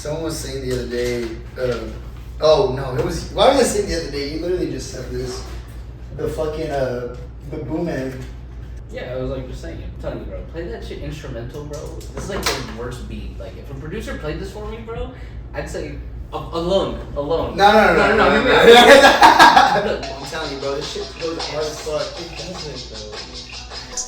Someone was saying the other day. Oh no, it was. Why was I saying the other day? You literally just said this. The fucking the Booman. Yeah, I was like just saying. I'm telling you, bro. Play that shit instrumental, bro. This is like the worst beat. Like if a producer played this for me, bro, I'd say alone. No. No. I'm telling you, bro. This shit goes hard as fuck.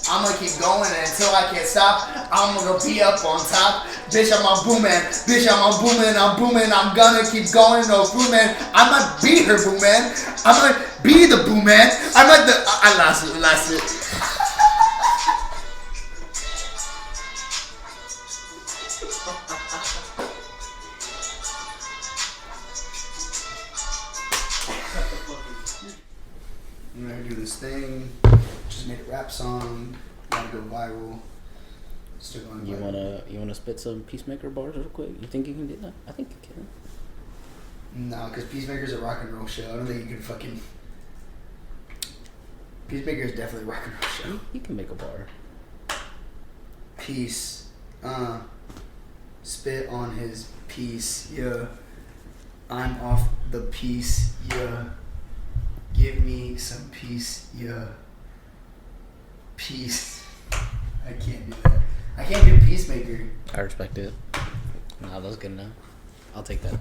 I'm gonna keep going until I can't stop. I'm gonna be up on top. Bitch, I'm a Booman. Bitch, I'm a Booman. I'm booming. I'm gonna keep going. No Booman. I'm gonna be her Booman. I'm gonna be the Booman. I'm like the. I lost it. I'm gonna do this thing. Just made a rap song. Gotta go viral. Still going viral. You wanna spit some Peacemaker bars real quick? You think you can do that? I think you can. No, because Peacemaker's a rock and roll show. I don't think you can fucking. Peacemaker is definitely a rock and roll show. You can make a bar. Peace. Spit on his piece. Yeah. I'm off the piece. Yeah. Give me some peace. Yeah. Peace. I can't do that. I can't do Peacemaker. I respect it. Nah, that was good enough. I'll take that.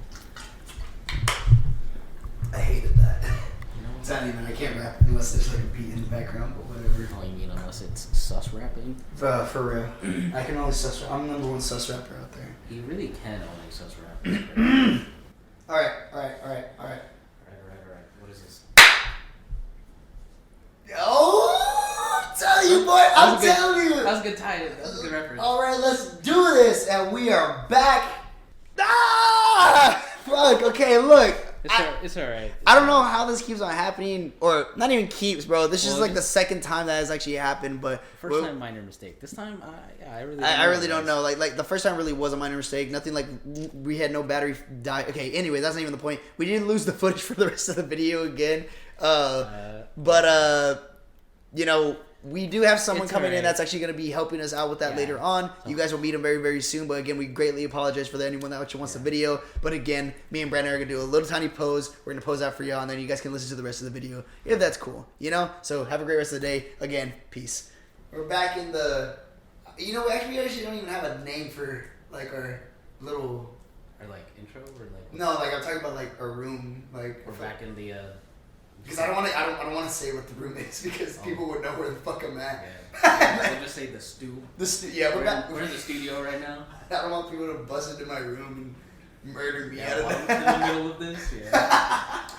I hated that. It's not even. I can't rap unless there's like a beat in the background, but whatever. Oh, you mean unless it's sus rapping? For real. I can only sus rap. I'm the number one sus rapper out there. You really can only sus rap. Alright. Alright. What is this? Oh, I'm telling you, boy. I'm telling you. That was a good title. That was a good reference. Alright, let's do this. And we are back. Ah! Fuck. Okay, look. It's alright. I don't know how this keeps on happening, or not even keeps, bro. This is like the second time that has actually happened, but first time minor mistake. This time, I really don't know. Like the first time really was a minor mistake. Nothing like we had no battery die. Okay, anyway, that's not even the point. We didn't lose the footage for the rest of the video again. You know, we do have someone coming in that's actually going to be helping us out with that later on. You guys will meet him very, very soon. But again, we greatly apologize for anyone that actually wants the video. But again, me and Brandon are going to do a little tiny pose. We're going to pose that for y'all, and then you guys can listen to the rest of the video if that's cool. You know? So have a great rest of the day. Again, peace. We're back in the... You know, actually, we actually don't even have a name for like our little... Or like intro or like... No, like I'm talking about like our room. Like we're back in the... Because I don't want to say what the room is because people would know where the fuck I'm at. Yeah. We'll just say the stew. Yeah, we're in the studio right now. I don't want people to bust into my room and murder me out of that. In the middle of this, yeah.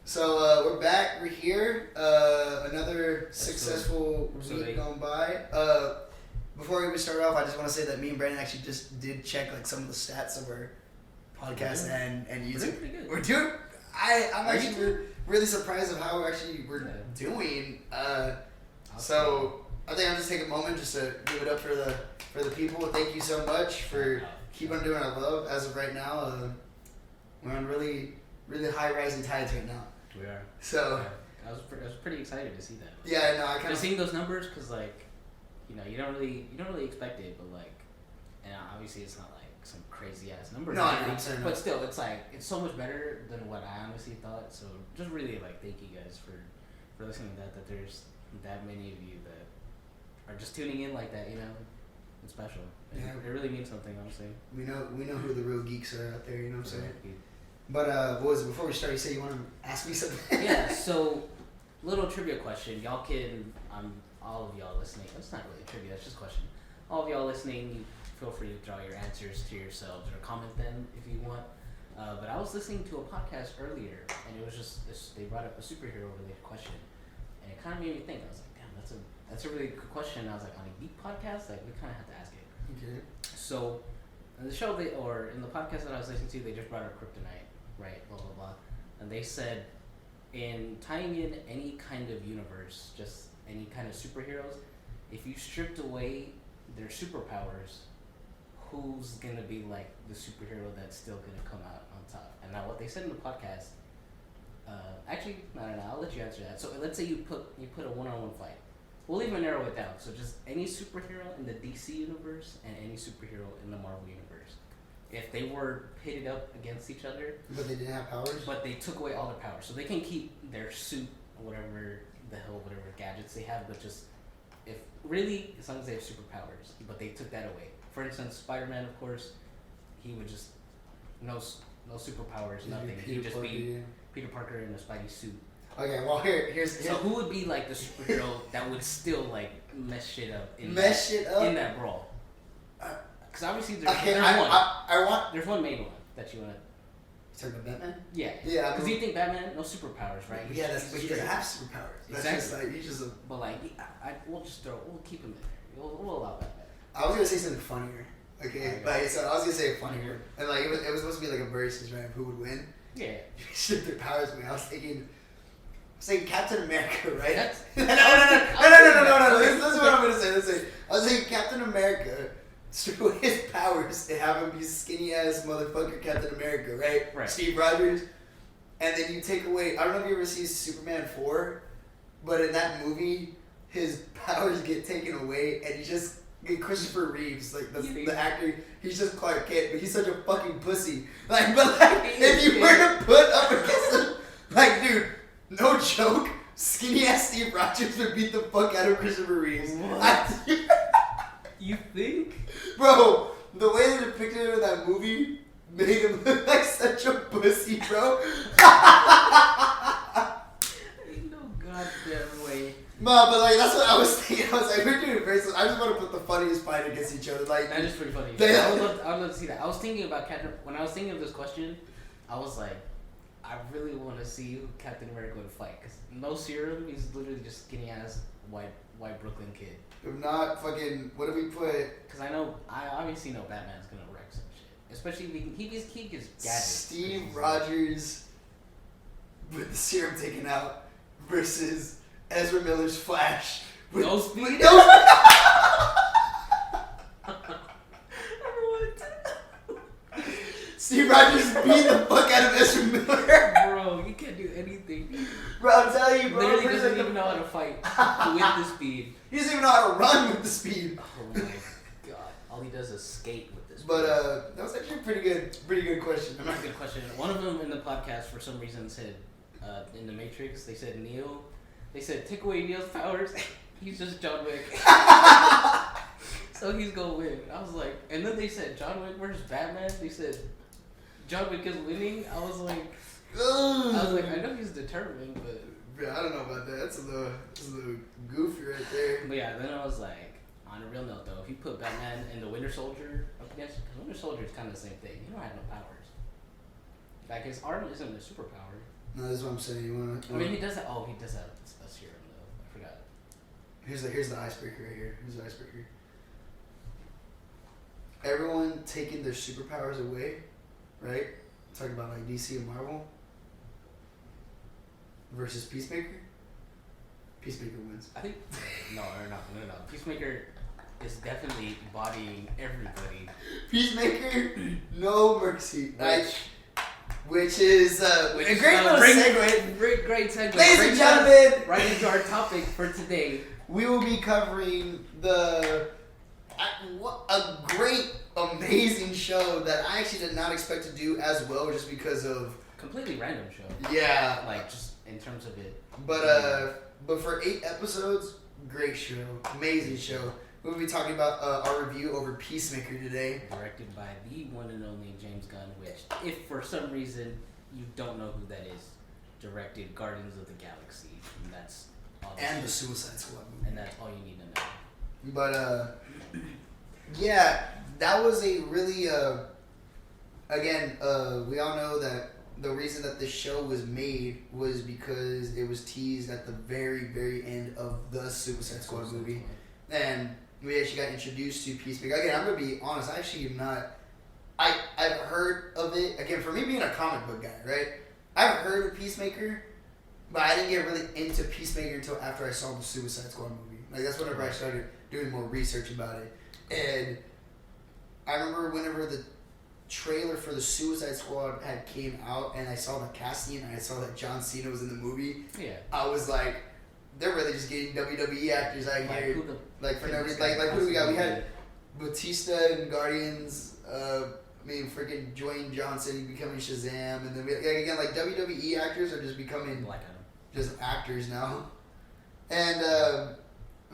So we're back. We're here. Another successful week gone by. Before we even start off, I just want to say that me and Brandon actually just did check like some of the stats of our podcast and YouTube. We're doing. I'm actually really surprised of how actually we're doing. So I think I'll just take a moment just to give it up for the people. Thank you so much for keep on doing our love. As of right now, we're on really high rising tides right now. We are. So I was pretty excited to see that. Yeah, no, I kind of seeing those numbers because like you don't really expect it, but like, and obviously it's not like some crazy ass numbers. No, but still, it's like it's so much better than what I honestly thought. So just really like thank you guys for listening to that. That there's that many of you that are just tuning in like that. You know, it's special. It really means something, honestly. We know who the real geeks are out there. You know what I'm saying? But boys, before we start, you say you want to ask me something? Yeah. So little trivia question. Y'all can all of y'all listening. That's not really a trivia. That's just a question. All of y'all listening. Feel free to draw your answers to yourselves or comment them if you want. But I was listening to a podcast earlier, and it was just they brought up a superhero-related question, and it kind of made me think. I was like, damn, that's a really good question. And I was like, on a Geek podcast, like we kind of have to ask it. Okay. So, in the show in the podcast that I was listening to, they just brought up kryptonite, right? Blah blah blah, and they said, in tying in any kind of universe, just any kind of superheroes, if you stripped away their superpowers, who's gonna be like the superhero that's still gonna come out on top? And now what they said in the podcast, actually, no, I'll let you answer that. So let's say you put a one-on-one fight. We'll even narrow it down. So just any superhero in the DC universe and any superhero in the Marvel universe. if they were pitted up against each other, but they didn't have powers. But they took away all their powers, so they can keep their suit, or whatever the hell, whatever gadgets they have, but just if really as long as they have superpowers. But they took that away. For instance, Spider-Man, of course, he would just no superpowers, nothing. He'd just be Peter Parker in a Spidey suit. Okay, well here's so who would be like the superhero that would still like mess shit up in that brawl? Because obviously there's one main one that you want to. You talking about Batman? Yeah. Yeah. Because you think Batman no superpowers, right? Yeah, but he doesn't have superpowers. That's exactly. Just like he's just a. But like, we'll keep him in there. We'll allow Batman. I was gonna say something funnier. Okay, like so I was gonna say funnier, and like it was supposed to be like a versus, right? Of who would win? Yeah. Shift their powers away. I was thinking Captain America, right? No. This is what I'm gonna say. I was thinking Captain America, strip away his powers and have him be skinny ass motherfucker Captain America, right? Right. Steve Rogers, and then you take away. I don't know if you ever see Superman 4, but in that movie, his powers get taken away, and he just. Christopher Reeves, like the actor, he's just Clark Kent, but he's such a fucking pussy. Like, but like, if you were to put up against him, like, dude, no joke, skinny ass Steve Rogers would beat the fuck out of Christopher Reeves. You think? Bro, the way they depicted him in that movie made him look like such a pussy, bro. Ain't no goddamn way. No, but like that's what I was thinking. I was like, we're doing very. I just want to put the funniest fight against each other. Like that is pretty funny. I would love to see that. I was thinking about when I was thinking of this question, I was like, I really want to see who Captain America would fight because no serum. He's literally just skinny ass white Brooklyn kid. If not, fucking what do we put? Because I obviously know Batman's gonna wreck some shit. Especially if he gets gadgets. Steve Rogers with the serum taken out versus. Ezra Miller's Flash. With no speed? Steve Rogers beat the fuck out of Ezra Miller. Bro, he can't do anything. Bro, I'm telling you, bro. Literally doesn't even know how to fight with the speed. He doesn't even know how to run with the speed. Oh my god. All he does is skate with this. But that was actually a pretty good question. Not a good question. One of them in the podcast for some reason said in the Matrix, they said Neo. They said, take away Neo's powers, he's just John Wick. So he's gonna win. I was like, and then they said, John Wick versus Batman. They said, John Wick is winning. I was like, I know he's determined, but. Bro, I don't know about that. That's a little goofy right there. But yeah, then I was like, on a real note though, if you put Batman and the Winter Soldier up against, because Winter Soldier is kind of the same thing. He don't have no powers. Like his arm isn't a superpower. No, that's what I'm saying. You wanna? I mean, he does have. Oh, he does have a serum though. I forgot. Here's the icebreaker right here. Here's the icebreaker. Everyone taking their superpowers away, right? Talking about like DC and Marvel versus Peacemaker. Peacemaker wins. I think no. Peacemaker is definitely bodying everybody. Peacemaker, no mercy. Which is a great little segue. Great segue. Ladies and gentlemen, right into our topic for today. We will be covering a great, amazing show that I actually did not expect to do as well, just because of completely random show. Yeah, like just in terms of it. But for 8 episodes, great show, amazing show. We'll be talking about our review over Peacemaker today. Directed by the one and only James Gunn, which, if for some reason you don't know who that is, directed Guardians of the Galaxy, and that's all. And the Suicide Squad movie. And that's all you need to know. But yeah, that was a really again, we all know that the reason that this show was made was because it was teased at the very, very end of the Suicide Squad movie, and we actually got introduced to Peacemaker. Again, I'm gonna be honest. I actually am not. I've heard of it. Again, for me being a comic book guy, right? I've heard of Peacemaker, but I didn't get really into Peacemaker until after I saw the Suicide Squad movie. Like that's whenever I started doing more research about it. And I remember whenever the trailer for the Suicide Squad had came out, and I saw the casting, and I saw that John Cena was in the movie. Yeah. I was like, they're really just getting WWE actors out here. Like for no reason. Like who do we got? We had Batista in Guardians. freaking Dwayne Johnson becoming Shazam, and then again, like WWE actors are just becoming just actors now. And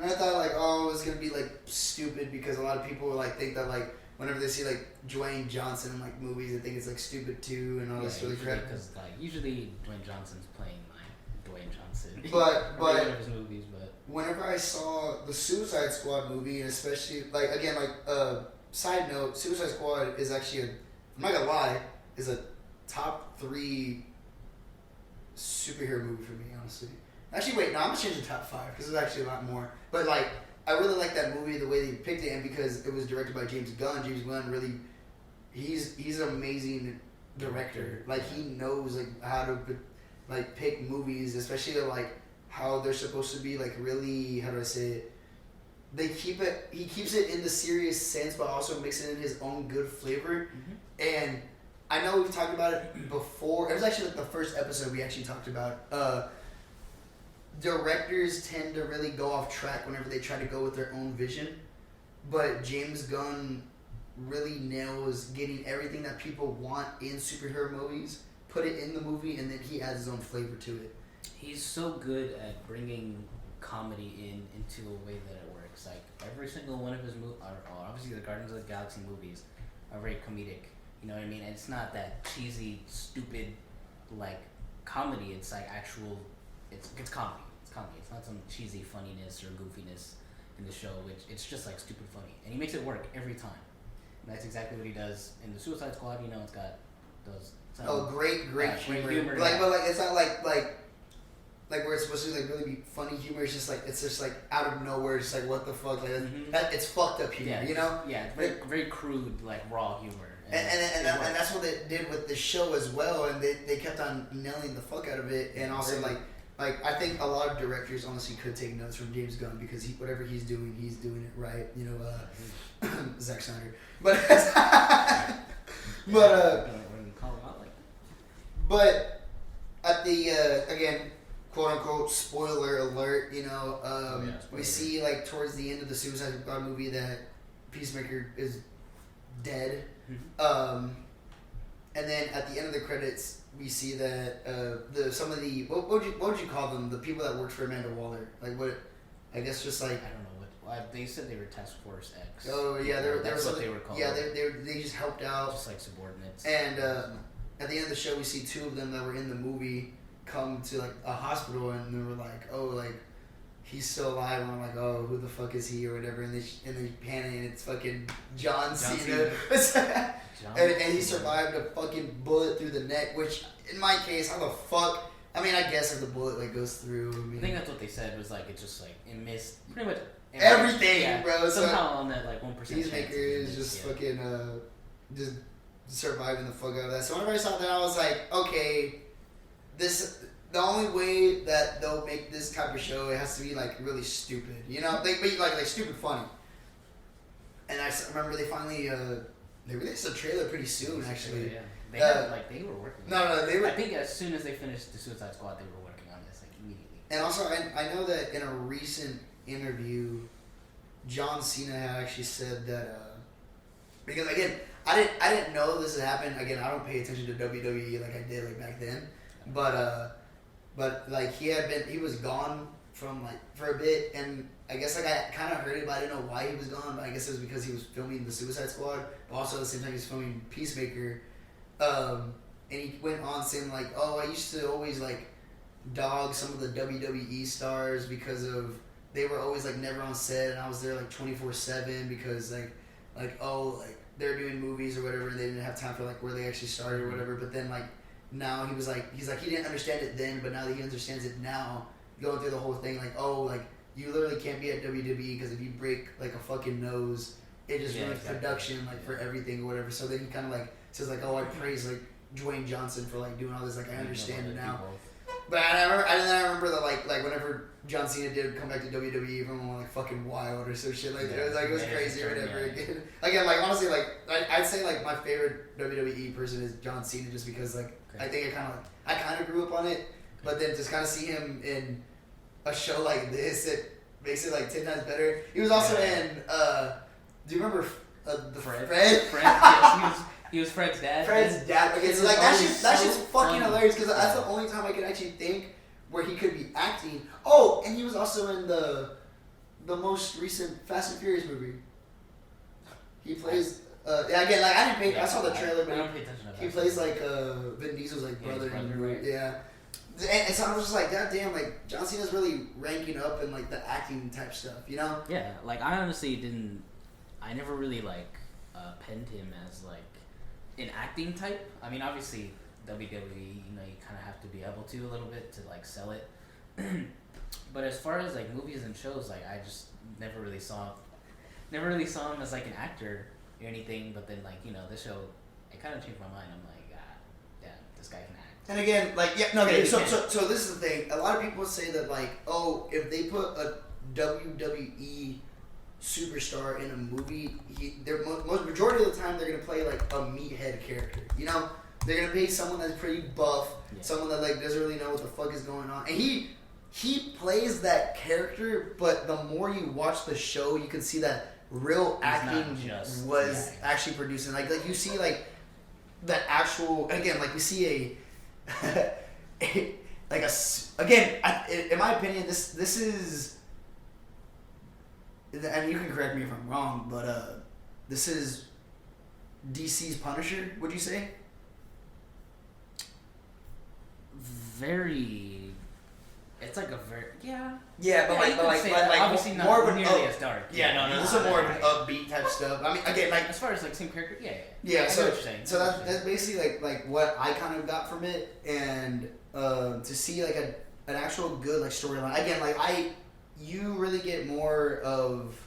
I thought like, oh, it's gonna be like stupid because a lot of people like think that like whenever they see like Dwayne Johnson in like movies, they think it's like stupid too and all this really crap. Because like usually Dwayne Johnson's playing like Dwayne Johnson. But one of his movies, but whenever I saw the Suicide Squad movie, and especially like again like side note, Suicide Squad is actually I'm not gonna lie, is a top 3 superhero movie for me, honestly. Actually, wait, no, I'm gonna change the top 5 because there's actually a lot more. But like, I really like that movie, the way they picked it, and because it was directed by James Gunn. James Gunn really, he's an amazing director. Like he knows like how to like pick movies, especially like how they're supposed to be like really, how do I say it? He keeps it in the serious sense, but also mixing in his own good flavor. Mm-hmm. And I know we've talked about it before. It was actually like the first episode we actually talked about. Directors tend to really go off track whenever they try to go with their own vision, but James Gunn really nails getting everything that people want in superhero movies, put it in the movie, and then he adds his own flavor to it. He's so good at bringing comedy into a way that it works. Like every single one of his movies, obviously the Guardians of the Galaxy movies are very comedic. You know what I mean? And it's not that cheesy, stupid, like comedy. It's like actual. It's comedy. It's comedy. It's not some cheesy funniness or goofiness in the show, which it's just like stupid funny, and he makes it work every time. And that's exactly what he does in the Suicide Squad. You know, it's got those. Great humor. Like, but like it's not like where it's supposed to like really be funny humor. It's just like out of nowhere. It's like what the fuck, like that. It's fucked up humor. Yeah, you know. Yeah, very crude, like raw humor. And that's what they did with the show as well. And they kept on nailing the fuck out of it. And also like I think a lot of directors honestly could take notes from James Gunn because whatever he's doing it right. You know, Zack Snyder. But but at the again, quote unquote spoiler alert. You know, we see like towards the end of the Suicide Squad movie that Peacemaker is dead. Mm-hmm. And then at the end of the credits, we see that some of the what would you call them? The people that worked for Amanda Waller, like what? I guess just like I don't know what they said they were Task Force X. Oh yeah, that's what they were called. Yeah, they just helped out, just like subordinates. And at the end of the show, we see 2 of them that were in the movie come to like a hospital, and they were like, oh, like he's still alive. And I'm like, oh, who the fuck is he or whatever? And they panic, and it's fucking John Cena. And he survived a fucking bullet through the neck, which in my case, how the fuck? I mean, I guess if the bullet like goes through. I think that's what they said was like it just like it missed pretty much everything, bro. Somehow on that like 1%. Peacemaker is just fucking just surviving the fuck out of that. So whenever I saw that, I was like, okay, the only way that they'll make this type of show, it has to be like really stupid, you know? They make like stupid funny. And I remember they finally they released a trailer pretty soon, actually. Yeah, they were working. No, they were. I think as soon as they finished the Suicide Squad, they were working on this like immediately. And also, I know that in a recent interview, John Cena had actually said that because again, I didn't know this had happened. Again, I don't pay attention to WWE like I did like back then, but like he was gone from like for a bit, and I guess like I kind of heard it, but I didn't know why he was gone. But I guess it was because he was filming the Suicide Squad, but also at the same time he was filming Peacemaker. And he went on saying like, oh, I used to always like dog some of the WWE stars because of they were always like never on set, and I was there like 24/7 because like they're doing movies or whatever, and they didn't have time for like where they actually started or whatever. But then like now he's like he didn't understand it then, but now that he understands it now, going through the whole thing like, oh, like you literally can't be at WWE because if you break like a fucking nose, it just ruins production like for everything or whatever. So then he kind of like says like, oh, I praise like Dwayne Johnson for like doing all this, like I understand it now. But I remember that like whenever John Cena did come back to WWE, everyone went like fucking wild or some shit like that. It was crazy or whatever. Again, like honestly, like I'd say like my favorite WWE person is John Cena just because like I think I kind of grew up on it, but then just kind of see him in a show like this, it makes it like 10 times better. He was also in. Do you remember the Fred? Yes, He was Fred's dad. Fred's dad. Okay, so like that shit's fucking hilarious because that's the only time I could actually think where he could be acting. Oh, and he was also in the most recent Fast and Furious movie. He plays. Again, like I didn't pay. I saw the trailer, but he plays like Vin Diesel's like brother. Right? Yeah. And so I was just like, God damn, like John Cena's really ranking up in like the acting type stuff, you know? Yeah, like I honestly didn't. I never really like penned him as like an acting type. I mean, obviously WWE, you know, you kind of have to be able to a little bit to like sell it. But as far as like movies and shows, like I just never really saw him as like an actor or anything. But then like, you know, this show, it kind of changed my mind. I'm like, God damn, this guy can act. And again, like, yeah, no, okay, so this is the thing. A lot of people say that, like, oh, if they put a WWE superstar in a movie, most majority of the time they're going to play, like, a meathead character, you know? They're going to pay someone that's pretty buff, someone that, like, doesn't really know what the fuck is going on. And he plays that character, but the more you watch the show, you can see that real acting was actually producing. Like, you see, like, the actual, again, like, you see in my opinion, this is, and you can correct me if I'm wrong, but this is DC's Punisher, would you say? It's like a very but like obviously more not of nearly as dark. This is more of an upbeat type stuff. I mean, again, like as far as like same character, So that's basically like what I kind of got from it, and to see like an actual good like storyline. Again, like you really get more of,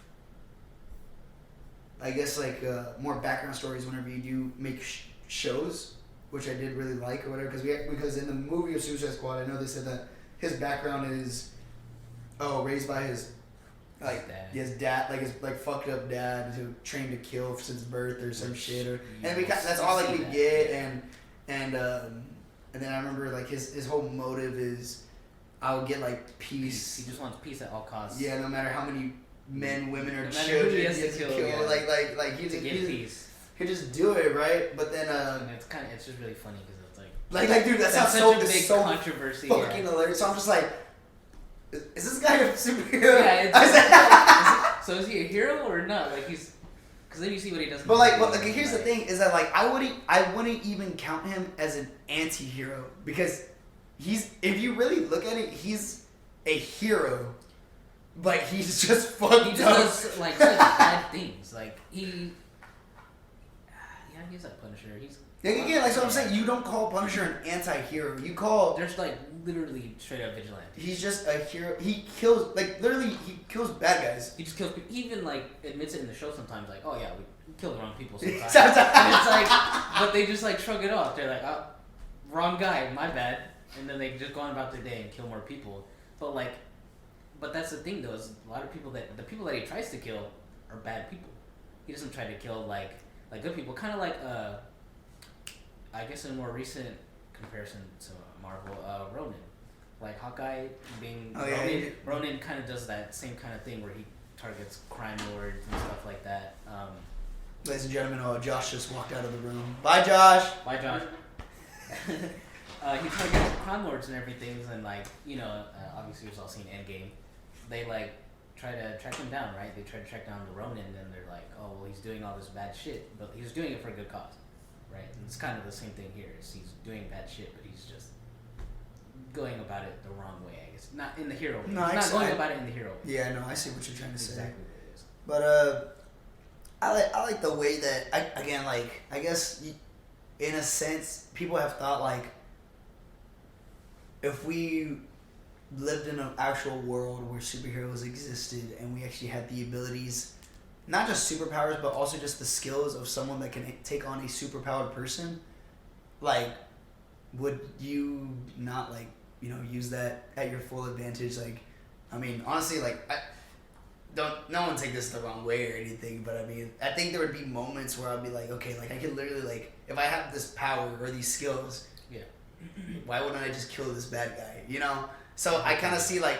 I guess, like more background stories whenever you do make shows, which I did really like or whatever. Because in the movie of Suicide Squad, I know they said that his background is raised by his dad, like his like fucked up dad who trained to kill since birth or some shit, or and that's all like we get, and then I remember like his whole motive is I'll get like peace. He just wants peace at all costs. Yeah, no matter how many men, women, or children he has to kill. Like he peace. He just do it, right? But then and it's just really funny because it's like dude, that's such a big controversy. Fucking hilarious. So I'm just like, is this guy a superhero? Yeah. So is he a hero or not? Like because then you see what he does. But like, here's the thing: is that like I wouldn't even count him as an anti-hero because if you really look at it, he's a hero, but he's just fucked up. He just does like such bad things. Like he's like Punisher. Again, like so I'm saying, you don't call Punisher an anti-hero. You call there's like literally straight up vigilante. He's just a hero. He kills he kills bad guys. He just kills people. He even like admits it in the show sometimes. Like, oh yeah, we kill the wrong people sometimes. And it's like, but they just like shrug it off. They're like, oh, wrong guy, my bad. And then they just go on about their day and kill more people. But that's the thing though, is a lot of people the people that he tries to kill are bad people. He doesn't try to kill like good people. Kind of like I guess in a more recent comparison to Marvel, Ronin. Like Hawkeye being Ronin kind of does that same kind of thing where he targets crime lords and stuff like that. Ladies and gentlemen, Josh just walked out of the room. Bye, Josh. Bye, Josh. He targets crime lords and everything, and like obviously we've all seen Endgame. They like try to track him down, right? They try to track down the Ronin, and they're like, oh well, he's doing all this bad shit, but he's doing it for a good cause. Right, and it's kind of the same thing here. He's doing bad shit, but he's just going about it the wrong way. I guess not in the hero way. No, he's not going about it in the hero way. Yeah, no, I see what you're trying to say. Exactly what it is. But I like the way that I guess in a sense people have thought like if we lived in an actual world where superheroes existed and we actually had the abilities. Not just superpowers, but also just the skills of someone that can take on a superpowered person. Like, would you not use that at your full advantage? Like, I mean, honestly, like, no one take this the wrong way or anything, but I mean, I think there would be moments where I'd be like, okay, like I could literally like, if I have this power or these skills, why wouldn't I just kill this bad guy? You know. So I kind of see like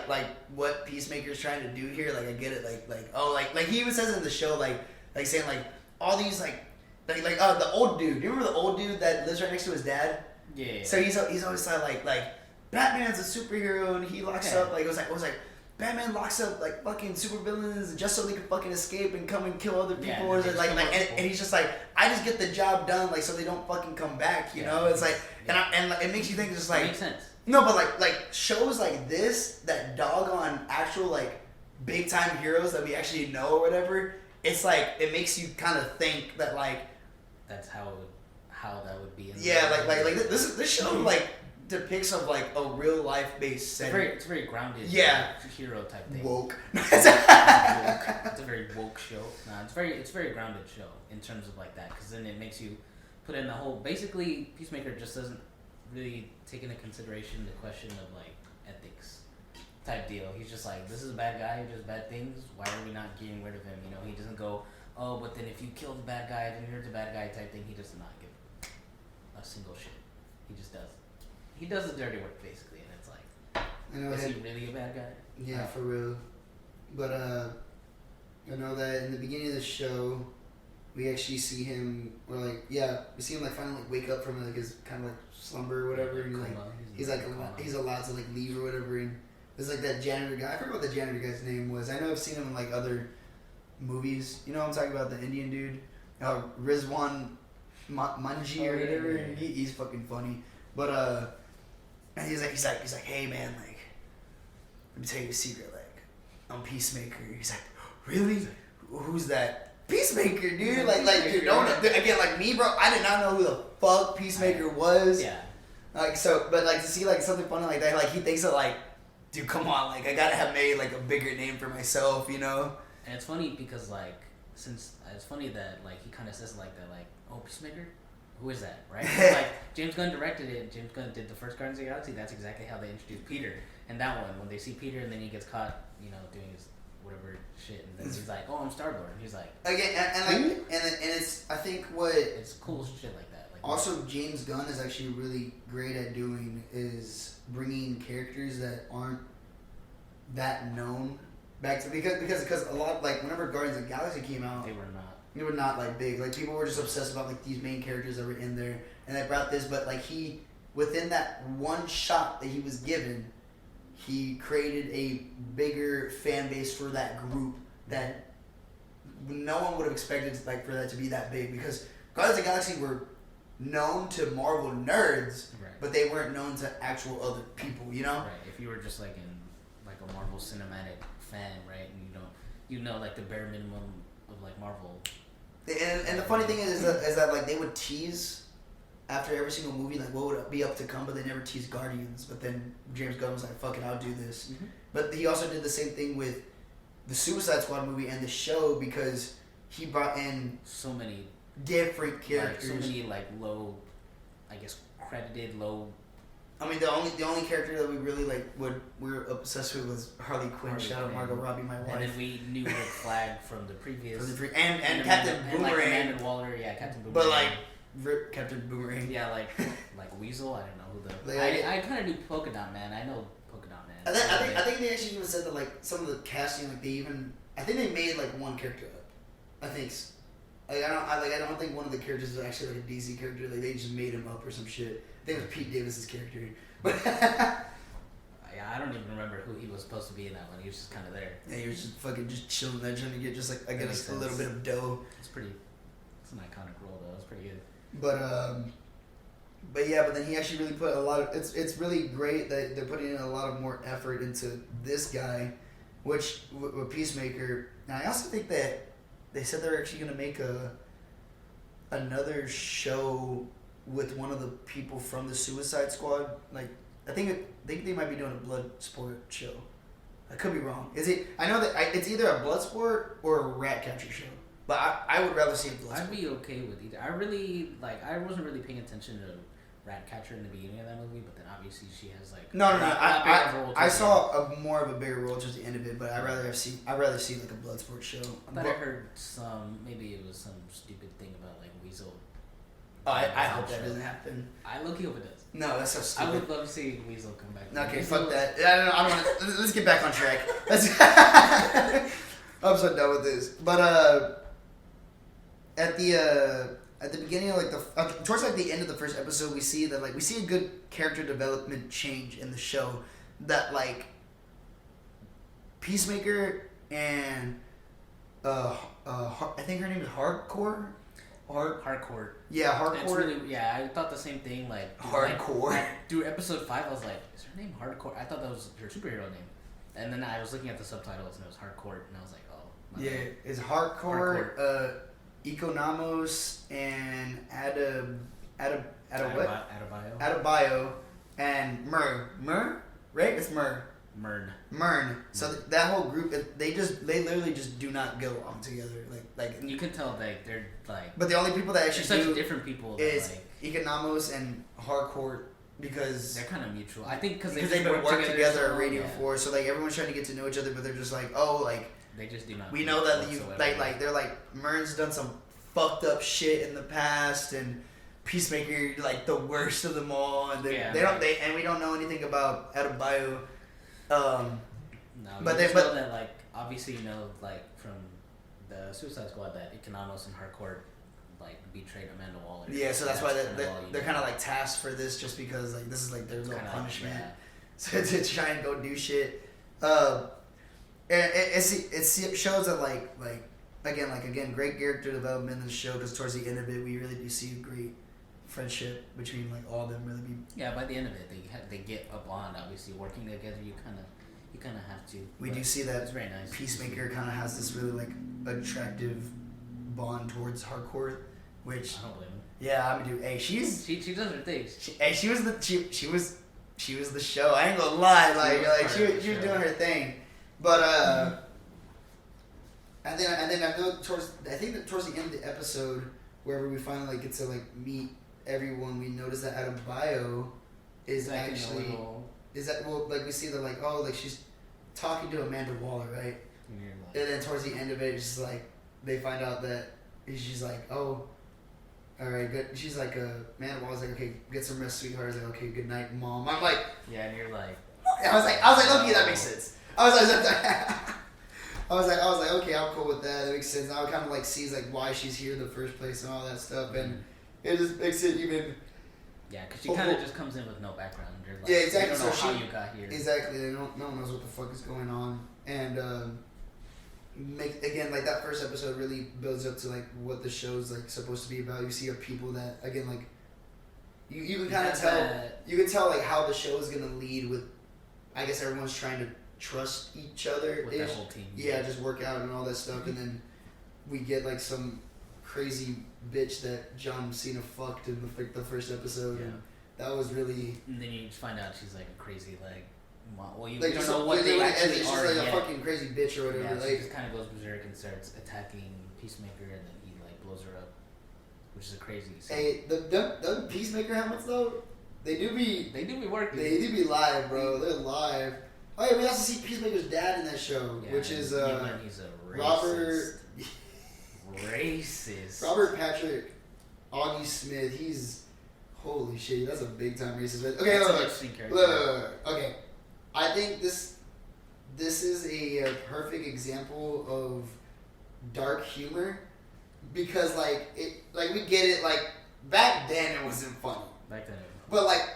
what Peacemaker's trying to do here. Like I get it. Like he even says in the show like saying like all these like the old dude. You remember the old dude that lives right next to his dad? Yeah. So he's always like Batman's a superhero and he locks up it was like Batman locks up like fucking supervillains just so they can fucking escape and come and kill other people and he's just like, I just get the job done like so they don't fucking come back, you know? It's like and it makes you think just like, makes sense. No, but like shows like this that dog on actual like big time heroes that we actually know or whatever, it's like it makes you kind of think that like that's how that would be. This show like depicts of like a real life based setting. It's very grounded. Hero type thing. Woke. It's a very woke show. Nah, it's very grounded show in terms of like that, because then it makes you put in the whole. Basically, Peacemaker just doesn't really take into consideration the question of like ethics type deal. He's just like, this is a bad guy who does bad things. Why are we not getting rid of him? You know, he doesn't go, oh, but then if you kill the bad guy, then you're the bad guy type thing. He does not give a single shit. He just does. He does the dirty work basically, and it's like, is he really a bad guy? Yeah, for real. But I know that in the beginning of the show, we actually see him, we see him like finally like wake up from like his kind of like slumber or whatever, and like he's allowed to like leave or whatever, and there's like that janitor guy. I forgot what the janitor guy's name was. I know I've seen him in like other movies. You know what I'm talking about, the Indian dude, Rizwan Manji or whatever. He's fucking funny, but and he's like, hey man, like, let me tell you a secret, like, I'm Peacemaker. He's like, really? Who's that? Peacemaker, dude. Dude, again, like me, bro, I did not know who the fuck Peacemaker was. Yeah. Like, so, but like to see like something funny like that, like he thinks of like, dude, come on, like I gotta have made like a bigger name for myself, you know? And it's funny because like, since it's funny that like he kind of says like that, like, oh, Peacemaker? Who is that, right? Like, James Gunn directed it. James Gunn did the first Guardians of the Galaxy. That's exactly how they introduced Peter. And that one, when they see Peter and then he gets caught, you know, doing his whatever shit, and then he's like, "Oh, I'm Star-Lord." And he's like, again, and it's, I think what it's cool shit like that. Like, also, James Gunn is actually really great at doing is bringing characters that aren't that known back to because a lot, like whenever Guardians of the Galaxy came out, they were not like big. Like people were just obsessed about like these main characters that were in there, and they brought this. But like he, within that one shot that he was given, he created a bigger fan base for that group that no one would have expected like for that to be that big, because Guardians of the Galaxy were known to Marvel nerds, but they weren't known to actual other people. You know, right? If you were just like in like a Marvel cinematic fan, right, and you know like the bare minimum of like Marvel. And the funny thing is that like they would tease after every single movie like what would be up to come, but they never teased Guardians. But then James Gunn was like, "Fuck it, I'll do this." Mm-hmm. But he also did the same thing with the Suicide Squad movie and the show, because he brought in so many different characters, like, so many like low, I guess credited low. I mean, the only character that we really like we're obsessed with was Harley Quinn. Shout out Margot Robbie, my wife. And then we knew Rick Flag from the previous. And Captain Boomerang. And Amanda Waller, yeah, Captain Boomerang. But like Captain Boomerang. Yeah, like Weasel. I don't know who the. I kind of knew Polka Dot Man. I know Polka Dot Man. I think they actually even said that like some of the casting, like I think they made like one character up. I think. I don't think one of the characters is actually like a DC character. Like they just made him up or some shit. I think it was Pete Davis's character. But yeah, I don't even remember who he was supposed to be in that one. He was just kind of there. Yeah, he was just fucking just chilling there, trying to get just like a little bit of dough. It's an iconic role though. It's pretty good. But then he actually really put a lot of. It's really great that they're putting in a lot of more effort into this guy, which with Peacemaker. Now I also think that they said they're actually gonna make another show with one of the people from the Suicide Squad. Like I think they might be doing a blood sport show. I could be wrong. Is it? I know that it's either a blood sport or a rat catcher show. But I would rather see a blood sport. I'd be okay with either. I wasn't really paying attention to Ratcatcher in the beginning of that movie, but then obviously she has like no. I saw more of a bigger role towards the end of it, but I'd rather see like a blood sport show. I thought I heard maybe it was some stupid thing about like Weasel. Oh, I hope that doesn't happen. I low-key hope it does. No, that's so stupid. I would love to see Weasel come back. Okay, fuck that. I don't want. Let's get back on track. I'm so done with this. But at the at the beginning of like towards like the end of the first episode, we see that like we see a good character development change in the show. That like Peacemaker and I think her name is Hardcore. Hardcore. Yeah, Hardcore. It's really, I thought the same thing. Like Hardcore. Through episode 5, I was like, is her name Hardcore? I thought that was her superhero name. And then I was looking at the subtitles and it was Hardcore, and I was like, oh. Yeah, it's Hardcore. Economos and Adebayo and Myrn, right? It's Myrn. So that whole group, they literally just do not get along together. Like you can tell they're like. But the only people that actually such different people is Economos and Hardcore, because they're kind of mutual. I think because they've been working together at Radio 4, so like everyone's trying to get to know each other, but they're just like, oh, like. They just do not. We know that you like they're like Mern's done some fucked up shit in the past, and Peacemaker like the worst of them all, and and we don't know anything about Adebayo. No, but that like obviously like from the Suicide Squad that Economos and Hardcore like betrayed Amanda Waller. Yeah, so that's why they're kind of like tasked for this, just because like this is like their little punishment, so to try and go do shit. It shows that like again great character development in the show, because towards the end of it we really do see a great friendship between like all of them. Really be by the end of it they get a bond. Obviously working together, you kind of have to. We do see that it's very nice. Peacemaker kind of has this really like attractive bond towards Hardcore, which I don't blame him. Yeah, I mean, dude, hey, she does her things. She was the show. I ain't gonna lie, she was doing her thing. But and then I know towards the end of the episode, wherever we finally get to like meet everyone, we notice that Adebayo is actually we see that like, oh, like she's talking to Amanda Waller, right? And then towards the end of it, it's just like they find out that she's like, oh, all right, good. She's like, Amanda Waller's like, okay, get some rest, sweetheart. I was like, okay, good night, mom. I'm like, yeah, and you're like, I was like, okay, that makes sense. I was like, okay, I'm cool with that. That makes sense. Now it kind of like sees like why she's here in the first place and all that stuff, and it just makes it even. Yeah, because she kind of just comes in with no background. You're like, yeah, exactly. You don't know how you got here. Exactly. No one knows what the fuck is going on, and again, like that first episode really builds up to like what the show's like supposed to be about. You see people that again like you can kind of tell you can tell like how the show is gonna lead with. I guess everyone's trying to trust each other. With that whole team. Yeah, just work out and all that stuff, and then we get like some crazy bitch that John Cena fucked in the first episode. Yeah. And that was really. And then you find out she's like a crazy well, you like, don't know what they actually she's are like yet. A fucking crazy bitch or whatever. Yeah, like, she just kind of goes berserk and starts attacking Peacemaker, and then he like blows her up, which is a crazy scene. Hey, the Peacemaker helmets though, they do be working. They do be live, bro. They're live. Oh yeah, we also see Peacemaker's dad in that show, which is he's a racist. Racist. Robert Patrick Augie Smith. He's holy shit. That's a big time racist. Okay, look. Okay, I think this is a perfect example of dark humor, because like we get it, like back then it wasn't funny. But like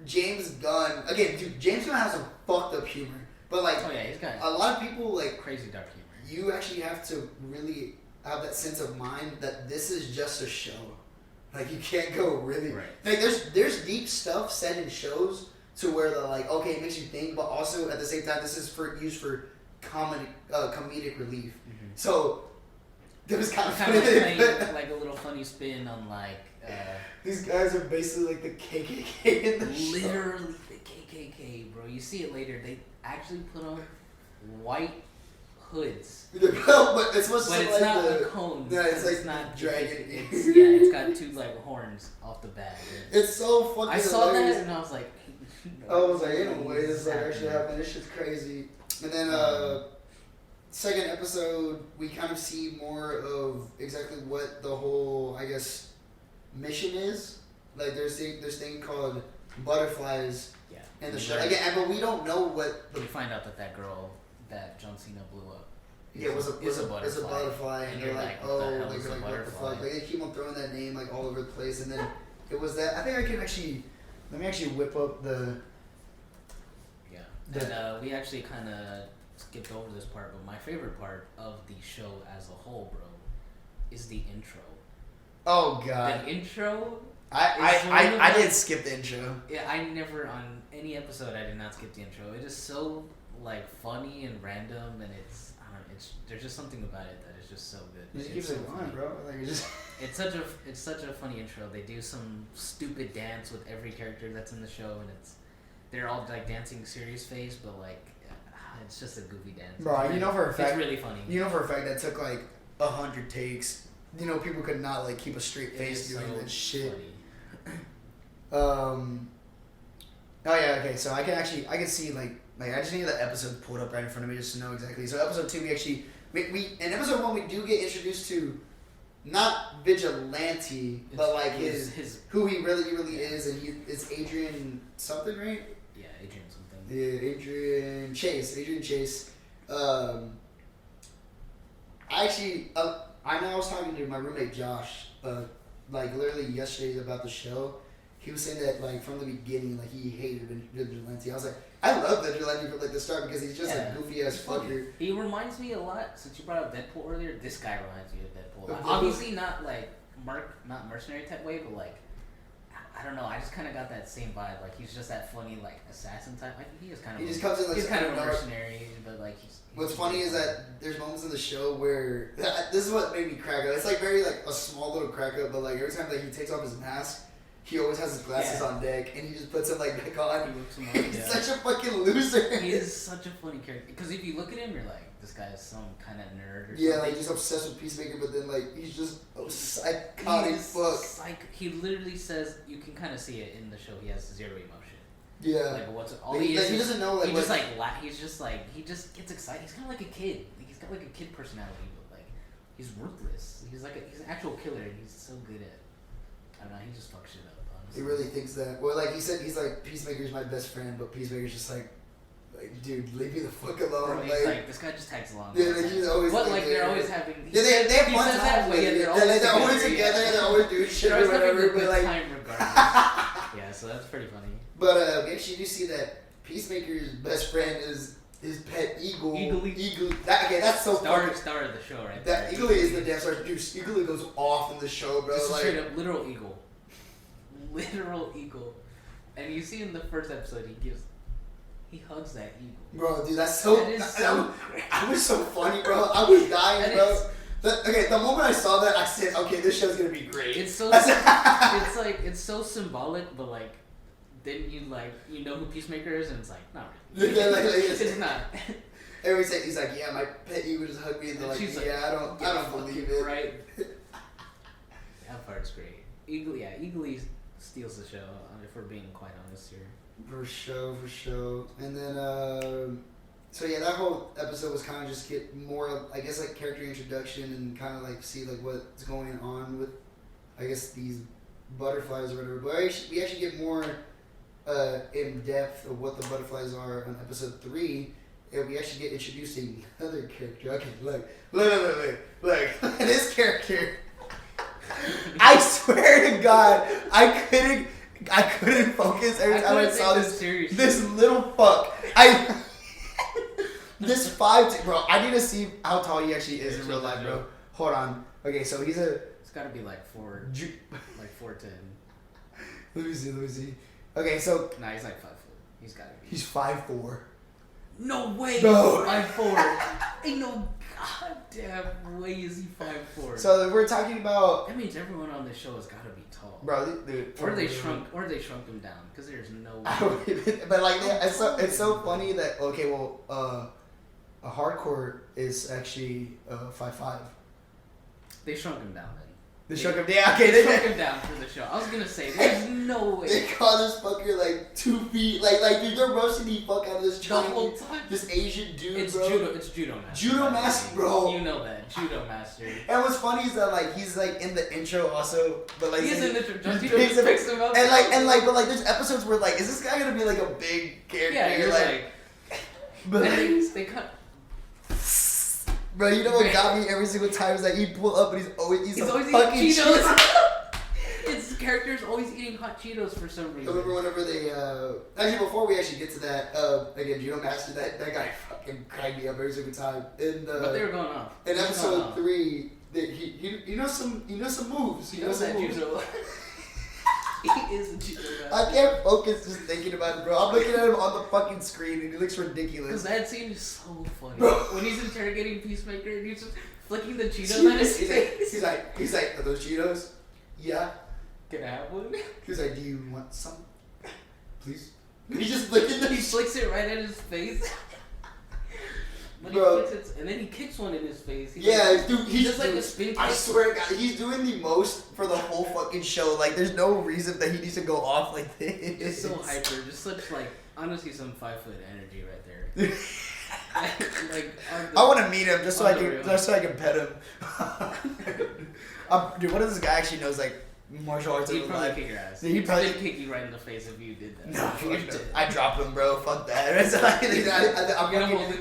James Gunn again, dude. James Gunn has some fucked up humor, but like he's got a lot of people like crazy dark humor. You actually have to really have that sense of mind that this is just a show. Like you can't go really like there's deep stuff said in shows to where they're like, okay, it makes you think, but also at the same time this is used for comedic relief. Mm-hmm. So it was kind of funny, like a little funny spin on like these guys are basically like the KKK in the show. Literally the KKK, bro. You see it later. They actually put on white hoods. But it's supposed to it's like not a cone. No, it's not dragon. It's got two like horns off the bat. It's so fucking. I saw that and I was like, ain't no way this is like actually happening. This shit's crazy. And then second episode, we kind of see more of exactly what the whole, I guess, mission is. Like there's this thing called butterflies in the show. Again, but we don't know what we find out that girl that John Cena blew up Yeah, it was a butterfly, and they're like, oh, like what the fuck? Like they keep on throwing that name like all over the place, and then it was that. I think I can actually let me actually whip up the. Yeah, and we actually kind of skipped over this part, but my favorite part of the show as a whole, bro, is the intro. Oh god. The intro. I did skip the intro. Yeah, I never on any episode I did not skip the intro. It is so like funny and random, and it's I don't know, there's just something about it that is just so good. Just keeps it going, bro. Like it just. It's such a funny intro. They do some stupid dance with every character that's in the show, and they're all like dancing serious face, but like it's just a goofy dance. Bro, you know for a fact it's really funny. You know for a fact that took like 100 takes. You know people could not like keep a straight face doing that shit. Funny. Oh yeah, okay. So I can see like I just need the episode pulled up right in front of me just to know exactly. So episode 2 we in episode 1 we do get introduced to not Vigilante, but like his who he really is, and it's Adrian something, right? Yeah, Adrian something. Yeah, Adrian Chase. I know I was talking to my roommate Josh, like literally yesterday about the show. He was saying that like from the beginning, like he hated Vigilante. I was like, I love Vigilante from like the start because he's just a goofy ass fucker. He reminds me a lot. Since you brought up Deadpool earlier, this guy reminds me of Deadpool. Obviously not like not mercenary type way, but like I don't know. I just kind of got that same vibe. Like he's just that funny like assassin type. Like he is kind of. He just comes in like he's kind of a mercenary, but like he's what's funny is that there's moments in the show where this is what made me crack up. It's like very like a small little crack up, but like every time that he takes off his mask. He always has his glasses on deck, and he just puts them like back on. He's such a fucking loser. He is such a funny character. Because if you look at him, you're like, this guy is some kind of nerd or something. Yeah, like he's obsessed with Peacemaker, but then like he's just a psychotic fuck. He literally says, you can kind of see it in the show. He has zero emotion. Yeah. Like what's all like, he is? He doesn't know like. He just gets excited. He's kind of like a kid. Like he's got like a kid personality, but like he's ruthless. He's an actual killer, and he's so good at. I don't know. He just fucks shit up. He really thinks that. Well, like he said, he's like Peacemaker's my best friend, but Peacemaker's just like dude, leave me the fuck alone. Bro, he's like this guy just tags along. Yeah, like he's always. But like they're always having. Yeah, they have fun times. They're always together. They're always doing shit or whatever. But like. Time regardless. Yeah, so that's pretty funny. But we actually do see that Peacemaker's best friend is his pet eagle. Eagle. That's so star of the show, right? That Eagle is the damn star. Dude, Eagle goes off in the show, bro. Just like, straight up literal eagle. Literal eagle. And you see in the first episode he hugs that eagle. Bro, dude, that's so I was so funny, bro. I was dying, bro. The moment I saw that, I said, okay, this show's gonna be great. It's so it's so symbolic, but like then you know who Peacemaker is, and it's like not really. It's not. Every say he's like, yeah, my pet eagle just hugged me, and they're like, yeah, I don't believe it. Right. That part's great. Eagle steals the show, if we're being quite honest here. For sure. And then, so yeah, that whole episode was kind of just get more, I guess, like character introduction and kind of like see like what's going on with, I guess, these butterflies or whatever. But we actually get more in depth of what the butterflies are on episode 3. And we actually get introduced to another character. Okay, look. This character. I swear to God, I couldn't focus every time I saw this little fuck. This 5'2", bro. I need to see how tall he actually is in real life, bro. Hold on. Okay, so he's it's gotta be like 4'10". Let me see. Okay, so. Nah, he's like 5 foot. He's gotta be. He's 5'4". No way. No. 5'4". Ain't no goddamn way is he 5'4". So we're talking about. That means everyone on this show has got to be tall, bro. Dude, or they shrunk him down because there's no way. But like, it's so funny that a hardcore is actually 5'5". They shrunk him down then. They shrunk him down. Okay, they shrunk him down for the show. I was gonna say there's no way. They call this fucker like 2 feet. Like dude, they're roasting the fuck out of this the whole time. This Asian dude, it's bro. It's judo master. Judo master, bro. You know that judo master. And what's funny is that like he's like in the intro also, but like he's in the intro. John Cena just picks him up. But like there's episodes where like is this guy gonna be like a big character? Yeah, you're like. But and they cut. Bro, you know what got me every single time is that he pull up and he's always fucking eating Cheetos. His character's always eating hot Cheetos for some reason. I remember whenever they, actually before we actually get to that, again, Judo Master, that guy fucking cracked me up every single time. But they were going off. In episode 3, he knows some moves. He knows some moves. Judo. He is a Judo Master. I can't focus just thinking about it, bro. I'm looking at him on the fucking screen and he looks ridiculous. Because that scene is so funny. Bro. When he's interrogating Peacemaker and he's just flicking the Cheetos at his face. He's like, are those Cheetos? Yeah. Can I have one? He's like, do you want some? Please. He's just flicking them. He flicks it right at his face. Bro. And then he kicks one in his face. Dude, he's just like a spin kick. I swear to God, he's doing the most for the whole fucking show. Like, there's no reason that he needs to go off like this. It's so hyper. Just such, like, honestly, some 5-foot energy right there. I want to meet him just so I can pet him. Dude, what if this guy actually knows, like, martial arts? He'd probably kick your ass. He'd probably kick you right in the face if you did that. No, I dropped him, bro. Fuck that.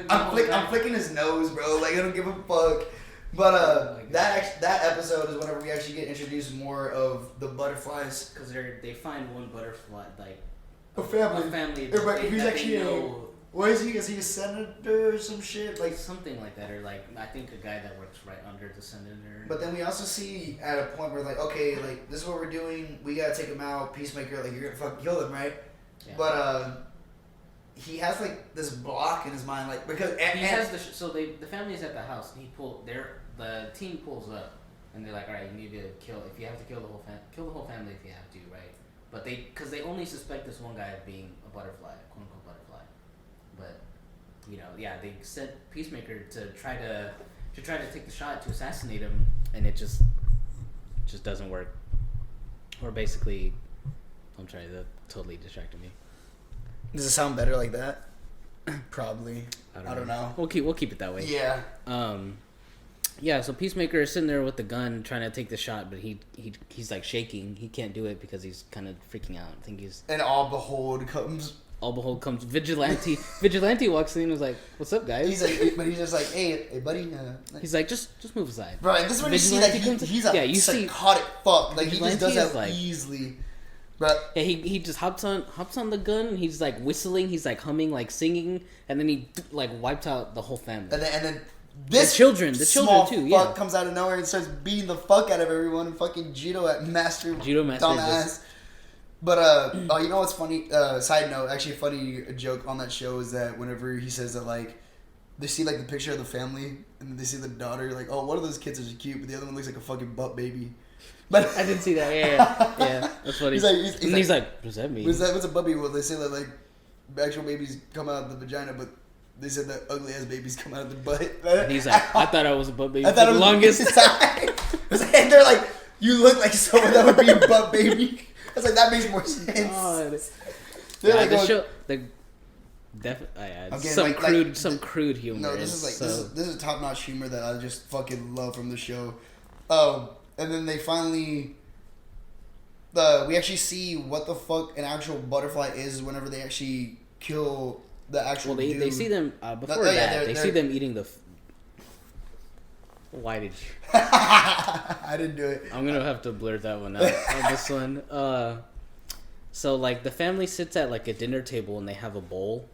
I'm flicking his nose, bro. Like, I don't give a fuck. But that episode is whenever we actually get introduced more of the butterflies. Because they find one butterfly, like a family. He's actually where is he? Is he a senator or some shit? Like something like that, or like I think a guy that works right under the senator. But then we also see at a point where like, okay, like this is what we're doing. We gotta take him out. Peacemaker, like you're gonna fucking kill him, right? Yeah. But he has like this block in his mind, like because the family is at the house. And the team pulls up, and they're like, all right, you need to kill. If you have to kill the whole family if you have to, right? But because they only suspect this one guy of being a butterfly, quote unquote butterfly. But they sent Peacemaker to try to take the shot to assassinate him, and it just doesn't work. Or basically, I'm sorry, that totally distracted me. Does it sound better like that? Probably. I don't know. We'll keep it that way. Yeah. So Peacemaker is sitting there with the gun trying to take the shot, but he's like shaking. He can't do it because he's kind of freaking out. I think he's. And all behold comes Vigilante. Vigilante walks in and was like, "What's up, guys?" He's just like, "Hey, buddy." He's like, "Just move aside." Right, and this is when Vigilante you see that he's a psychotic fuck. Like Vigilante he just does that like, easily. But yeah, he just hops on the gun and he's like whistling, he's like humming, like singing, and then he like wiped out the whole family. And then this the children too. Yeah, comes out of nowhere and starts beating the fuck out of everyone and fucking Judo Master dumbass. But you know what's funny? Side note, actually, a funny joke on that show is that whenever he says that, like, they see like the picture of the family and then they see the daughter, like, oh, one of those kids is cute, but the other one looks like a fucking butt baby. But I didn't see that. Yeah, that's funny. He's like, what does that mean? What's a butt baby? Well, they say that like actual babies come out of the vagina, but they said that ugly ass babies come out of the butt. And he's like, I thought I was a butt baby for the longest time. And they're like, you look like someone that would be a butt baby. I was like, that makes more sense. Some crude humor. No, this is top notch humor that I just fucking love from the show. And then they finally, we actually see what the fuck an actual butterfly is whenever they actually kill the actual. Well, they see them they see them eating the. Why did you? I didn't do it. I'm gonna have to blur that one out on this one. So like the family sits at like a dinner table and they have a bowl,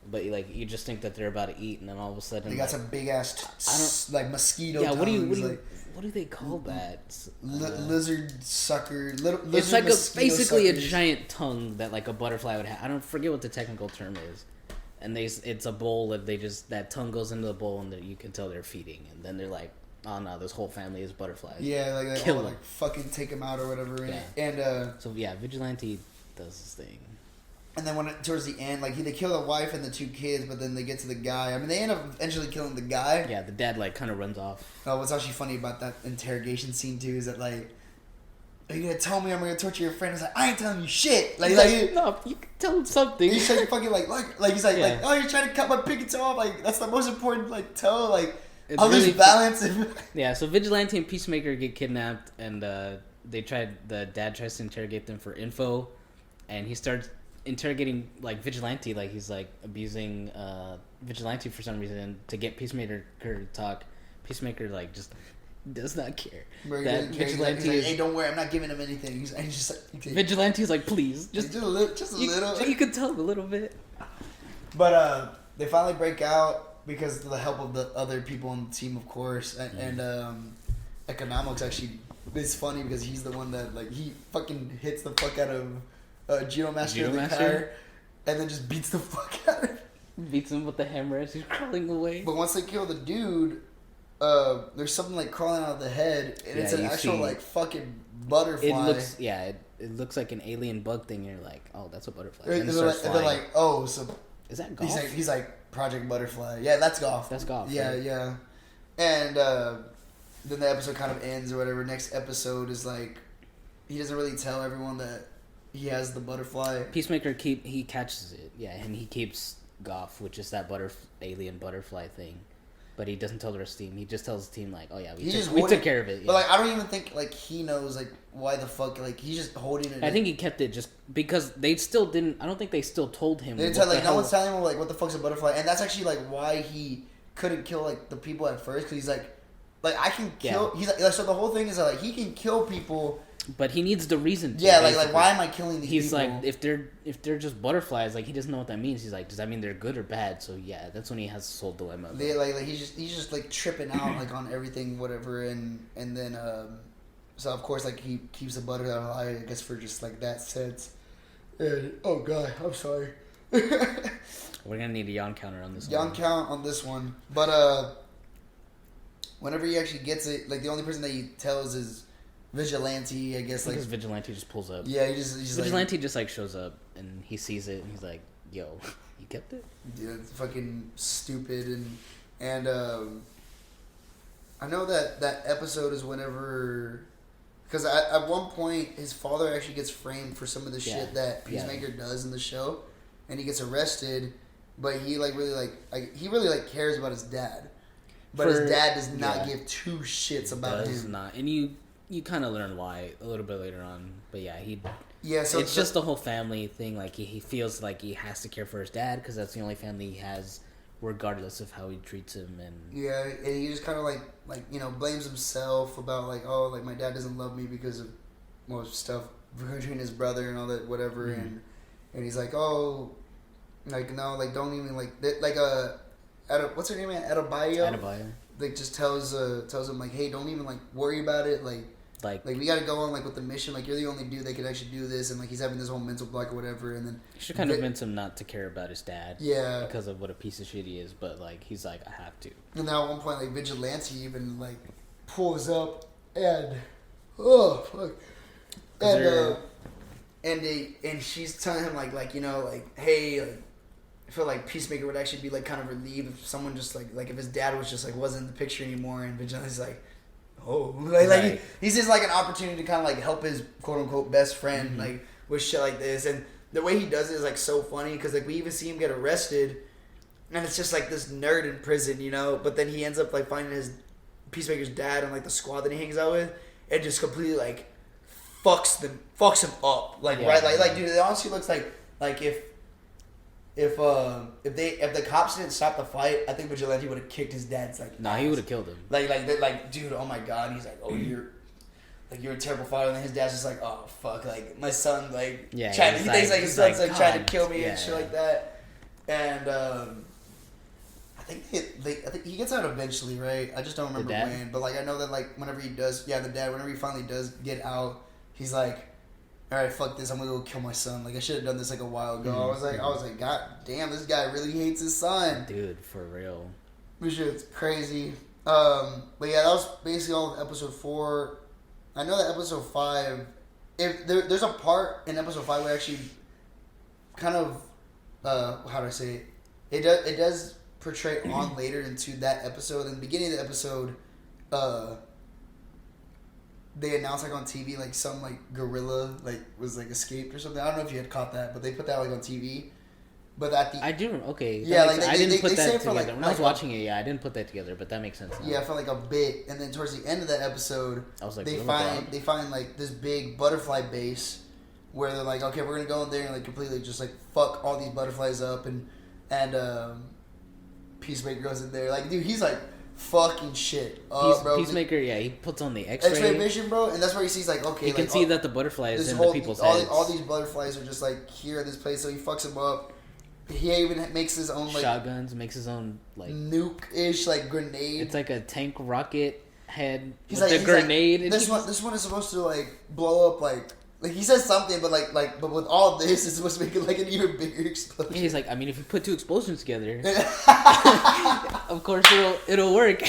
but like you just think that they're about to eat, and then all of a sudden they got some big ass mosquito. Yeah, what do they call that? Lizard sucker. It's like basically a giant tongue that like a butterfly would have. I don't forget what the technical term is. And it's a bowl that tongue goes into the bowl and you can tell they're feeding, and then they're like, oh no, this whole family is butterflies. Yeah, like they all like fucking take them out or whatever. Yeah. And so yeah, Vigilante does this thing. And then towards the end, like they kill the wife and the 2 kids, but then they get to the guy. I mean, they end up eventually killing the guy. Yeah, the dad like kind of runs off. Oh, what's actually funny about that interrogation scene too is that like, are you gonna tell me I'm gonna torture your friend? It's like, I ain't telling you shit. Like no, you can tell him something. He's like fucking like he's like oh, you're trying to cut my pig toe off. Like that's the most important toe. Like it's I'll really lose balance. Yeah, so Vigilante and Peacemaker get kidnapped, and the dad tries to interrogate them for info, and he starts interrogating like Vigilante, like he's like abusing Vigilante for some reason to get Peacemaker to talk. Peacemaker like just does not care. Bro, That Vigilante he's like, is... hey, don't worry, I'm not giving him anything. He's just like... Vigilante is like, please. Just a little. You can tell him a little bit. But they finally break out because of the help of the other people on the team, of course. And Economics actually is funny because he's the one that, like, he fucking hits the fuck out of Geno Master in the car and then just beats the fuck out of him. Beats him with the hammer as he's crawling away. But once they kill the dude, there's something like crawling out of the head, and it's an actual like fucking butterfly. It looks like an alien bug thing. And you're like, oh, that's a butterfly. And they're like, oh, so is that Goff? He's like Project Butterfly. Yeah, that's Goff. That's Goff. Yeah, right? yeah. And then the episode kind of ends or whatever. Next episode is like he doesn't really tell everyone that he has the butterfly. Peacemaker he catches it, and he keeps Goff, which is that alien butterfly thing. But he doesn't tell the rest of the team. He just tells the team, like, oh, yeah, we took care of it. Yeah. But, like, I don't even think, like, he knows, like, why the fuck, like, he's just holding it. I think he kept it just because they still didn't, I don't think they still told him. They didn't tell, like, no one's telling him, like, what the fuck's a butterfly. And that's actually, like, why he couldn't kill, like, the people at first. Because he's like, I can kill. Yeah. He's like, so the whole thing is, that, like, he can kill people. But he needs the reason to. Yeah, like why am I killing these people? He's like, if they're just butterflies, like, he doesn't know what that means. He's like, does that mean they're good or bad? So, yeah, that's when he has this whole dilemma. He's just, like, tripping out, like, on everything, whatever. And then, so, of course, like, he keeps the butterfly alive, I guess, for just, like, that sense. And, oh, God, I'm sorry. We're going to need a yawn counter on this one. Yawn count on this one. But, whenever he actually gets it, like, the only person that he tells is Vigilante, I guess, like... Because Vigilante just pulls up. Yeah, he's Vigilante just, like, shows up, and he sees it, and he's like, yo, you kept it? Yeah, it's fucking stupid, and I know that episode is whenever... Because at one point, his father actually gets framed for some of the shit that Peacemaker does in the show, and he gets arrested, but he, like, really, like he really, like, cares about his dad. But his dad does not give two shits about him. Does not. And you kind of learn why a little bit later on. But yeah, so it's just the whole family thing. Like, he feels like he has to care for his dad because that's the only family he has, regardless of how he treats him. And yeah, and he just kind of like you know, blames himself about like, oh, like my dad doesn't love me because of stuff between his brother and all that whatever. Mm-hmm. And he's like, oh, like no, like don't even like what's her name, man? Adebayo. Like just tells him like, hey, don't even like worry about it. Like we gotta go on like with the mission. Like you're the only dude that could actually do this, and like he's having this whole mental block or whatever. And then you should kind of convince him not to care about his dad. Yeah, because of what a piece of shit he is. But like he's like, I have to. And now at one point, like Vigilante even like pulls up and and she's telling him like you know like, hey, like, I feel like Peacemaker would actually be like kind of relieved if someone just like if his dad was just like wasn't in the picture anymore. And Vigilante's like, oh, like he's just like an opportunity to kind of like help his quote unquote best friend like with shit like this. And the way he does it is like so funny because like we even see him get arrested, and it's just like this nerd in prison, you know. But then he ends up like finding his Peacemaker's dad and like the squad that he hangs out with, and just completely like fucks him up, like right, like dude, it honestly looks like if the cops didn't stop the fight, I think Vigilante would have kicked his dad's like. Nah, he would have killed him. Like, dude, oh my god, he's like, oh, you're a terrible father, and then his dad's just like, oh fuck, like my son, like, he thinks like his son's like trying to kill me and shit like that, and I think he gets out eventually, right? I just don't remember when, but like I know that like whenever he does, the dad, whenever he finally does get out, he's like, all right, fuck this, I'm gonna go kill my son. Like I should have done this like a while ago. I was like, god damn, this guy really hates his son, dude, for real. This shit's crazy. But yeah, that was basically all of episode 4. I know that episode 5, if there's a part in episode 5 where actually kind of how do I say it? It does portray on later into that episode. In the beginning of the episode, they announced like on TV like some like gorilla like was like escaped or something. I don't know if you had caught that, but they put that like on TV. But at the I do okay. Yeah, like I didn't put that together. Like, when I was watching it, I didn't put that together, but that makes sense now. Yeah, for like a bit, and then towards the end of the episode, I was like, they find like this big butterfly base where they're like, okay, we're gonna go in there and like completely just like fuck all these butterflies up, and Peacemaker goes in there, like dude, he's like fucking shit up, bro. Peacemaker, he puts on the X-ray vision, bro, and that's where he sees like, okay, you can see that the butterfly is in the people's all, heads. All these butterflies are just like here in this place, so he fucks them up. He even makes his own like shotguns, makes his own like nuke-ish like grenade. It's like a tank rocket head he's with like, a grenade. Like, this one is supposed to like blow up like he says something, but but with all this, it's supposed to make it like an even bigger explosion. He's like, I mean, if you put two explosions together, of course it'll work.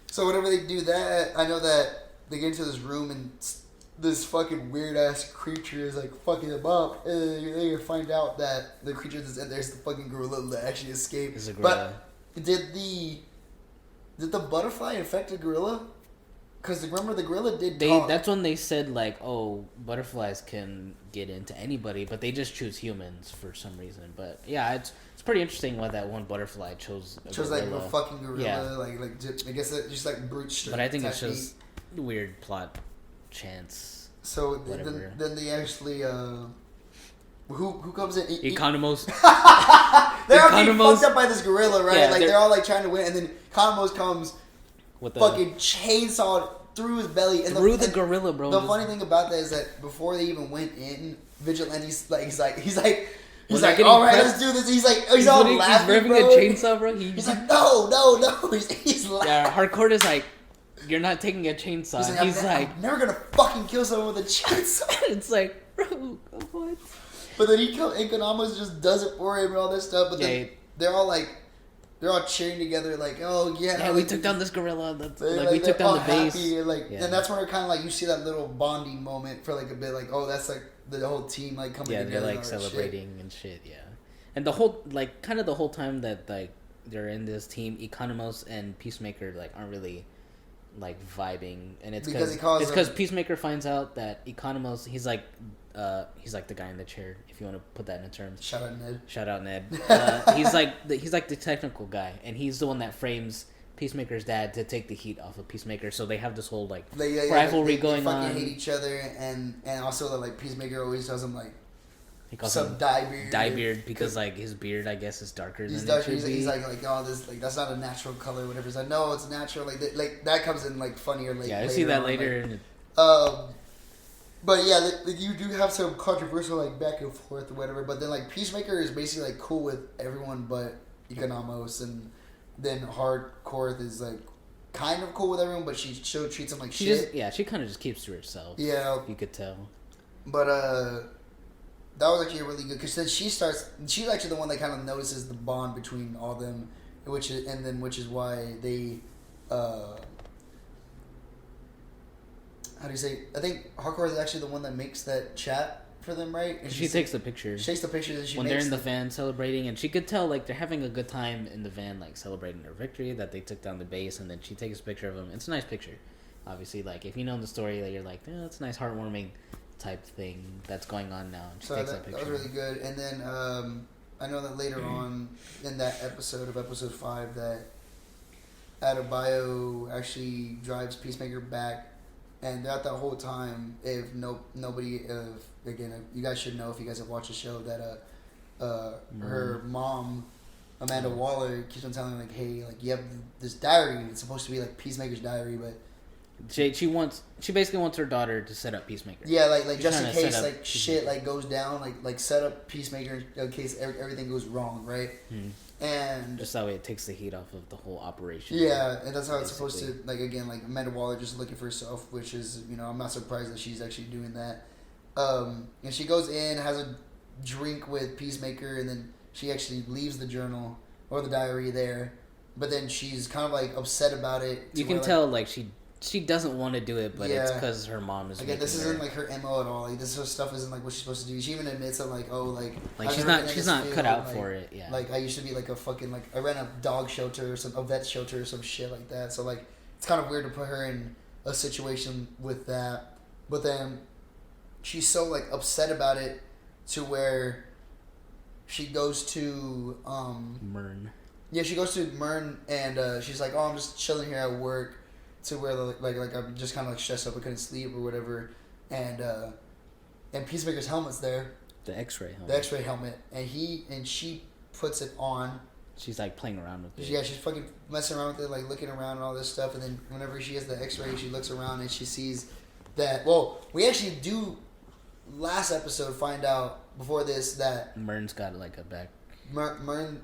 So whenever they do that, I know that they get into this room and this fucking weird ass creature is like fucking them up, and they find out that the creature that's in there is the fucking gorilla that actually escaped. It's a gorilla. But did the butterfly infect the gorilla? Because remember, the gorilla did talk. That's when they said like, oh, butterflies can get into anybody, but they just choose humans for some reason. But yeah, it's pretty interesting why that one butterfly chose like a fucking gorilla. Yeah. Like I guess that just like brute strength. But I think it's just weird plot chance. So then they actually who comes in? Economos. They're all being fucked up by this gorilla, right? Yeah, like they're all like trying to win, and then Economos comes with the fucking chainsaw through his belly and the gorilla, bro. The funny thing about that is that before they even went in, Vigilante's like he's like all right, let's do this. He's all laughing, he's revving a chainsaw, bro. He's like no. He's laughing. Yeah, Hardcore is like, you're not taking a chainsaw. He's like, I'm never gonna fucking kill someone with a chainsaw. It's like, bro, what? But then Economos just does it for him and all this stuff. But then they're all cheering together, like, oh yeah. Yeah, we took down this gorilla. We took down the base. And that's where kind of like you see that little bonding moment for like a bit, like, oh, that's like the whole team like coming together. Yeah, they're like celebrating and shit. Yeah, and the whole like kind of the whole time that like they're in this team, Economos and Peacemaker like aren't really like vibing, and it's because Peacemaker finds out that Economos he's like the guy in the chair, if you want to put that in terms. Shout out Ned. He's like the technical guy, and he's the one that frames Peacemaker's dad to take the heat off of Peacemaker. So they have this whole like rivalry going on. They fucking hate each other, and also that like Peacemaker always tells him like he calls him dyebeard because like his beard I guess is darker than it should be. He's like oh this like that's not a natural color, whatever. He's like no, it's natural. Like that comes in like funnier later. Yeah, I see that later. But yeah, like, you do have some controversial like back and forth or whatever. But then like Peacemaker is basically like cool with everyone but Economos, and then Hardcore is like kind of cool with everyone, but she still treats him like shit. She kind of just keeps to herself. Yeah, you could tell. But that was actually really good because then she's actually the one that kind of notices the bond between all of them, which is why they. How do you say? I think Hardcore is actually the one that makes that chat for them, right? And she takes the pictures. She takes the pictures and when they're in the van celebrating, and she could tell like they're having a good time in the van, like celebrating their victory that they took down the base, and then she takes a picture of them. It's a nice picture, obviously. Like if you know the story, that you're like, that's a nice heartwarming type thing that's going on now. And she takes that picture. That was really good. And then I know that later on in that episode 5 that Adebayo actually drives Peacemaker back. And throughout that whole time, again, you guys should know if you guys have watched the show that her mom, Amanda Waller, keeps on telling her like, hey, like you have this diary. It's supposed to be like Peacemaker's diary, but she basically wants her daughter to set up Peacemaker. Yeah, like just in case like shit like goes down, like set up Peacemaker in case everything goes wrong, right? Mm. And just that way it takes the heat off of the whole operation. Yeah, and that's how it's supposed to. Like again, like Amanda Waller just looking for herself, which is I'm not surprised that she's actually doing that. And she goes in, has a drink with Peacemaker, and then she actually leaves the journal or the diary there. But then she's kind of like upset about it. You can tell like she doesn't want to do it, but it's because her mom is. Again, this isn't like her MO at all. Like this stuff isn't like what she's supposed to do. She even admits that like she's not cut out for it. Yeah. Like I used to be like a fucking like I ran a dog shelter or a vet shelter or some shit like that. So like it's kind of weird to put her in a situation with that. But then she's so like upset about it to where she goes to Mern. Yeah, she goes to Mern and she's like, oh, I'm just chilling here at work. To where like I'm just kind of like stressed up, I couldn't sleep or whatever, and Peacemaker's helmet's there. The X-ray helmet. The X-ray helmet, and she puts it on, She's like playing around with it. Yeah, she's fucking messing around with it, like looking around and all this stuff. And then whenever she has the X-ray, she looks around and she sees that. Well, we actually do last episode find out before this that Mern's got like a back. Mern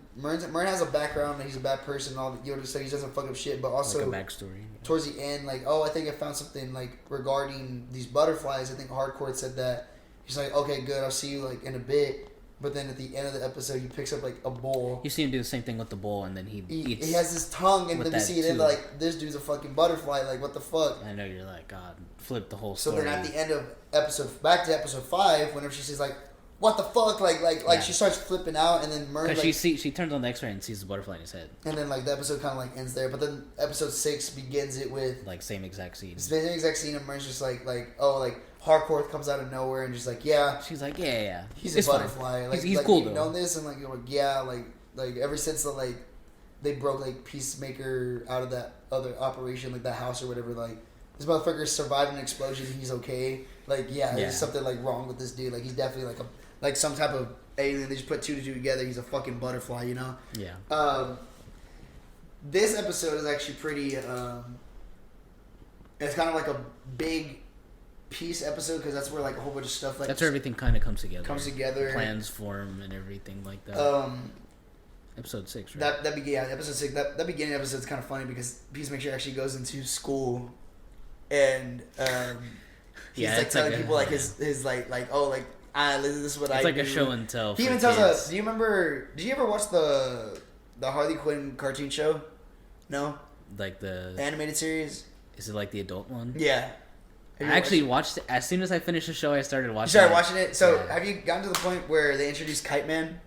has a background and he's a bad person. And all you know, so he doesn't fuck up shit. But also like a backstory. Towards the end, like, oh, I think I found something like regarding these butterflies. I think Hardcore said that. He's like, okay, good. I'll see you like in a bit. But then at the end of the episode, he picks up like a bowl. You see him do the same thing with the bowl, and then he eats. He has his tongue, and then we see it in like, this dude's a fucking butterfly. Like, what the fuck? I know, you're like, God, flip the whole story. So then at the end of back to episode 5, whenever she says like, what the fuck? Like she starts flipping out, and then Mern, because she turns on the X-ray and sees the butterfly in his head. And then like the episode kind of like ends there, but then episode 6 begins it with like same exact scene. Same exact scene, and Mern's just like oh like Hardcore comes out of nowhere and just like She's like yeah. He's a butterfly. Like he's like, cool you've though. known this, and like you're like yeah like ever since the like they broke like Peacemaker out of that other operation, like that house or whatever, like this motherfucker survived an explosion. He's okay. Like there's something like wrong with this dude. Like he's definitely like some type of alien. They just put 2 to 2 together. He's a fucking butterfly, you know. Yeah. This episode is actually pretty. It's kind of like a big piece episode because that's where like a whole bunch of stuff like that's where everything kind of comes together. Plans form and everything like that. Episode 6, right? Episode 6. That beginning episode is kind of funny because Peacemaker actually goes into school, and he's like telling people like his like oh like this is what it's like a show and tell. He even tells us. Do you remember? Did you ever watch the Harley Quinn cartoon show? No. Like the animated series. Is it like the adult one? Yeah. I actually watched it. As soon as I finished the show, I started watching it. You started watching it? So, have you gotten to the point where they introduced Kite Man?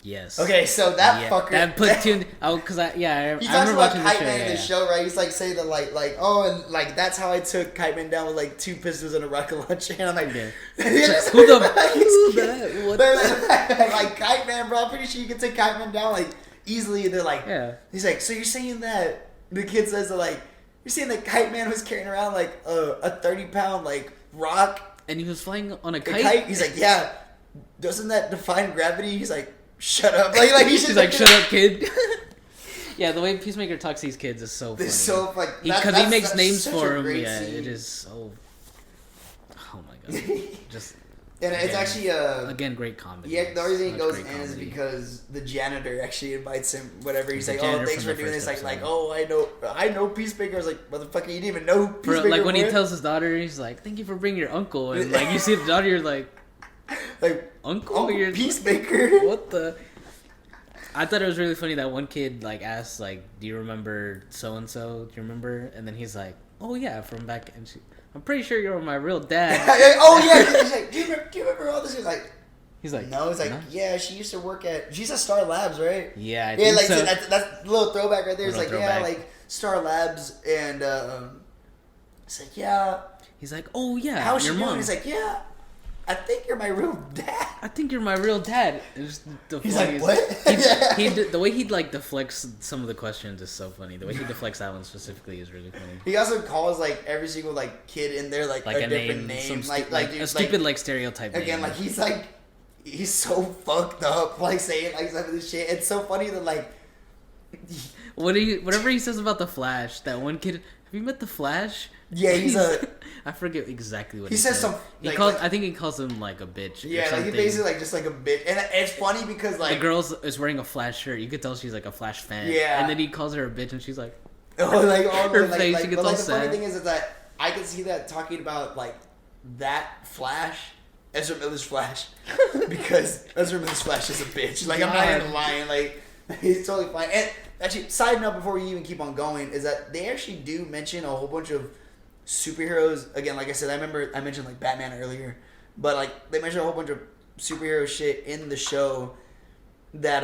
Yes. Okay, so that fucker... That put two... Oh, because I He talks about Kite Man in the show, right? He's like saying that like, oh, and like, that's how I took Kite Man down with like 2 pistols and a rocket launcher. And I'm like... Yeah. Who that? What the... Like, Kite Man, bro, I'm pretty sure you can take Kite Man down like easily. And they're like... Yeah. He's like, so you're saying that... The kid says that like... You're saying that Kite Man was carrying around like a 30-pound like rock, and he was flying on a kite. He's like, yeah. Doesn't that define gravity? He's like, shut up. Like he's like, shut up, kid. Yeah, the way Peacemaker talks to these kids is so funny. It's so like because he makes names for them. Yeah, scene. It is so. Oh my god, just. And it's actually again great comedy. Yeah, the reason he goes in is because the janitor actually invites him. Whatever he's like, oh, thanks for doing this. Like, oh, I know Peacemaker. I was like, motherfucker, you didn't even know who Peacemaker. Like when he tells his daughter, he's like, thank you for bringing your uncle, and like you see the daughter, you're like uncle, you're Peacemaker. What the? I thought it was really funny that one kid like asked like, do you remember so and so? Do you remember? And then he's like, oh yeah, from back and she. I'm pretty sure you're my real dad. Oh yeah, he's like, do you remember all this? He's like, no. He's like, yeah, she used to work she's at Star Labs, right? Yeah, I think like so. That's a little throwback right there. It's like, yeah, like Star Labs, and it's like, yeah. He's like, oh yeah, how's your she mom? doing? He's like, yeah. I think you're my real dad. I think you're my real dad. He's like, what? The way he like deflects some of the questions is so funny. The way he deflects that one specifically is really funny. He also calls like every single like kid in there like a different name, like a stupid like stereotype. Again, name. Like he's so fucked up, like saying like some of this shit. It's so funny that like whatever he says about the Flash, that one kid. Have you met the Flash? Yeah, he's I forget exactly what he says. Some I think he calls him like a bitch. Yeah, like he basically like just like a bitch, and it's funny because like the girl is wearing a Flash shirt. You could tell she's like a Flash fan. Yeah, and then he calls her a bitch, and she's like, her face. She gets all sad. The funny thing is that I can see that talking about like that Flash, Ezra Miller's Flash, because Ezra Miller's Flash is a bitch. Like I'm not even lying. Like he's totally fine. And actually, side note before we even keep on going is that they actually do mention a whole bunch of superheroes. Again, like I said, I mentioned like Batman earlier, but like they mentioned a whole bunch of superhero shit in the show that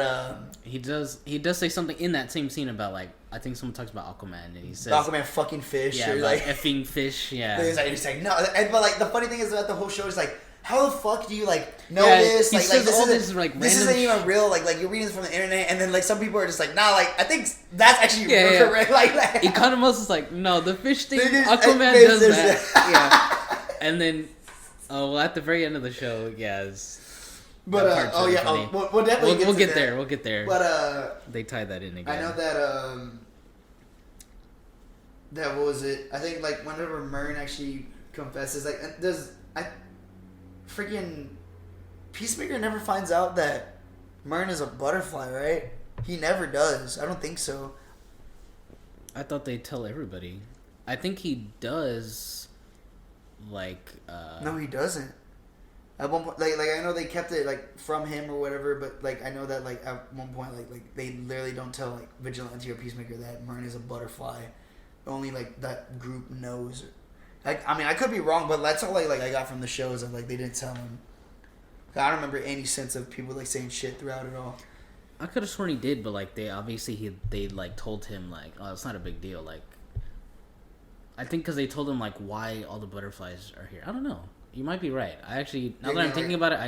he does say something in that same scene about like I think someone talks about Aquaman and he says Aquaman fucking fish, yeah, or like effing fish, yeah. He's like no, but like the funny thing is that the whole show is like, how the fuck do you like know this? Like this isn't even real. Like you're reading this from the internet, and then like some people are just like, nah, like I think that's actually correct. Like Economos is like, no, the fish thing, Aquaman does that. Yeah, and then at the very end of the show, But really funny. We'll definitely we'll get there. We'll get there. But they tie that in again. I know that what was it? I think like whenever Mern actually confesses, like freaking Peacemaker never finds out that Mern is a butterfly, right? He never does. I don't think so. I thought they'd tell everybody. I think he does. Like. No, he doesn't. At one point, like I know they kept it like from him or whatever, but like I know that like at one point like they literally don't tell like Vigilante or Peacemaker that Mern is a butterfly. Only like that group knows. I mean I could be wrong, but that's all like I got from the shows of like they didn't tell him. I don't remember any sense of people like saying shit throughout it all. I could have sworn he did, but like they like told him like, oh, it's not a big deal. Like, I think because they told him like why all the butterflies are here. I don't know. You might be right. I actually now that I'm thinking about it,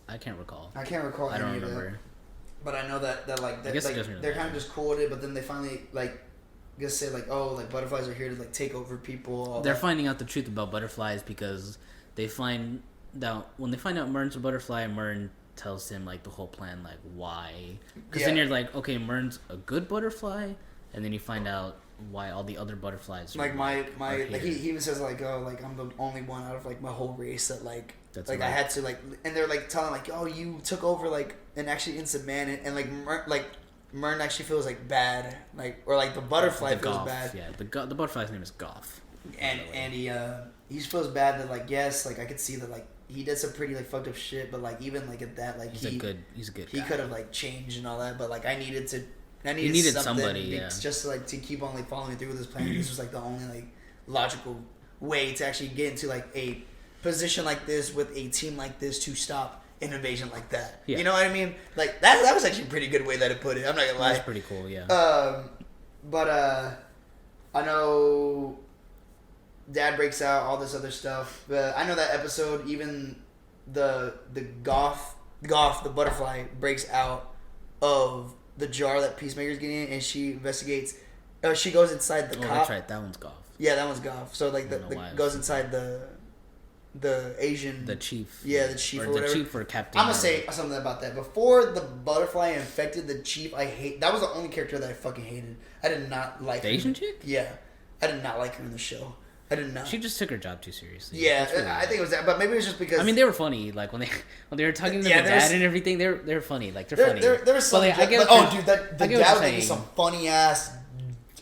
I can't recall. I can't recall. I don't remember. But I know that like I guess like, really they're kind of just cool with it. But then they finally like just say like, oh, like butterflies are here to like take over people. They're finding out the truth about butterflies because they find out when they find out Mern's a butterfly. Mern tells him like the whole plan, like why. Because then you're like, okay, Mern's a good butterfly, and then you find out why all the other butterflies. Like my like he even says like, oh, like I'm the only one out of like my whole race that like that's like right. I had to like, and they're like telling like, oh, you took over like an actually innocent man, and like Mern actually feels like bad, like or like the butterfly feels Goff, bad. Yeah, the butterfly's name is Goff. And he feels bad that like yes, like I could see that like he did some pretty like fucked up shit, but like even like at that like he's a good he could have like changed and all that, but like I needed somebody just like to keep on like following through with this plan. This was like the only like logical way to actually get into like a position like this with a team like this to stop an invasion like that. Yeah. You know what I mean? Like that was actually a pretty good way that it put it. I'm not gonna lie. That's pretty cool. Yeah. But I know Dad breaks out, all this other stuff. But I know that episode, even the Goff, the butterfly, breaks out of the jar that Peacemaker's getting in, and she investigates. She goes inside the cop. That's right. That one's Goff. Yeah, that one's Goff. So like goes inside the Asian, the chief. Yeah, the chief or whatever. The chief or captain. I'm gonna say something about that. Before the butterfly infected the chief, that was the only character that I fucking hated. I did not like the Asian chick. Yeah, I did not like her in the show. I did not. She just took her job too seriously. Yeah, really I think it was that, but maybe it was just because. I mean, they were funny. Like when they were talking to the dad and everything, they're funny. Like they're funny. There was some. But, dude, the dad was making some funny ass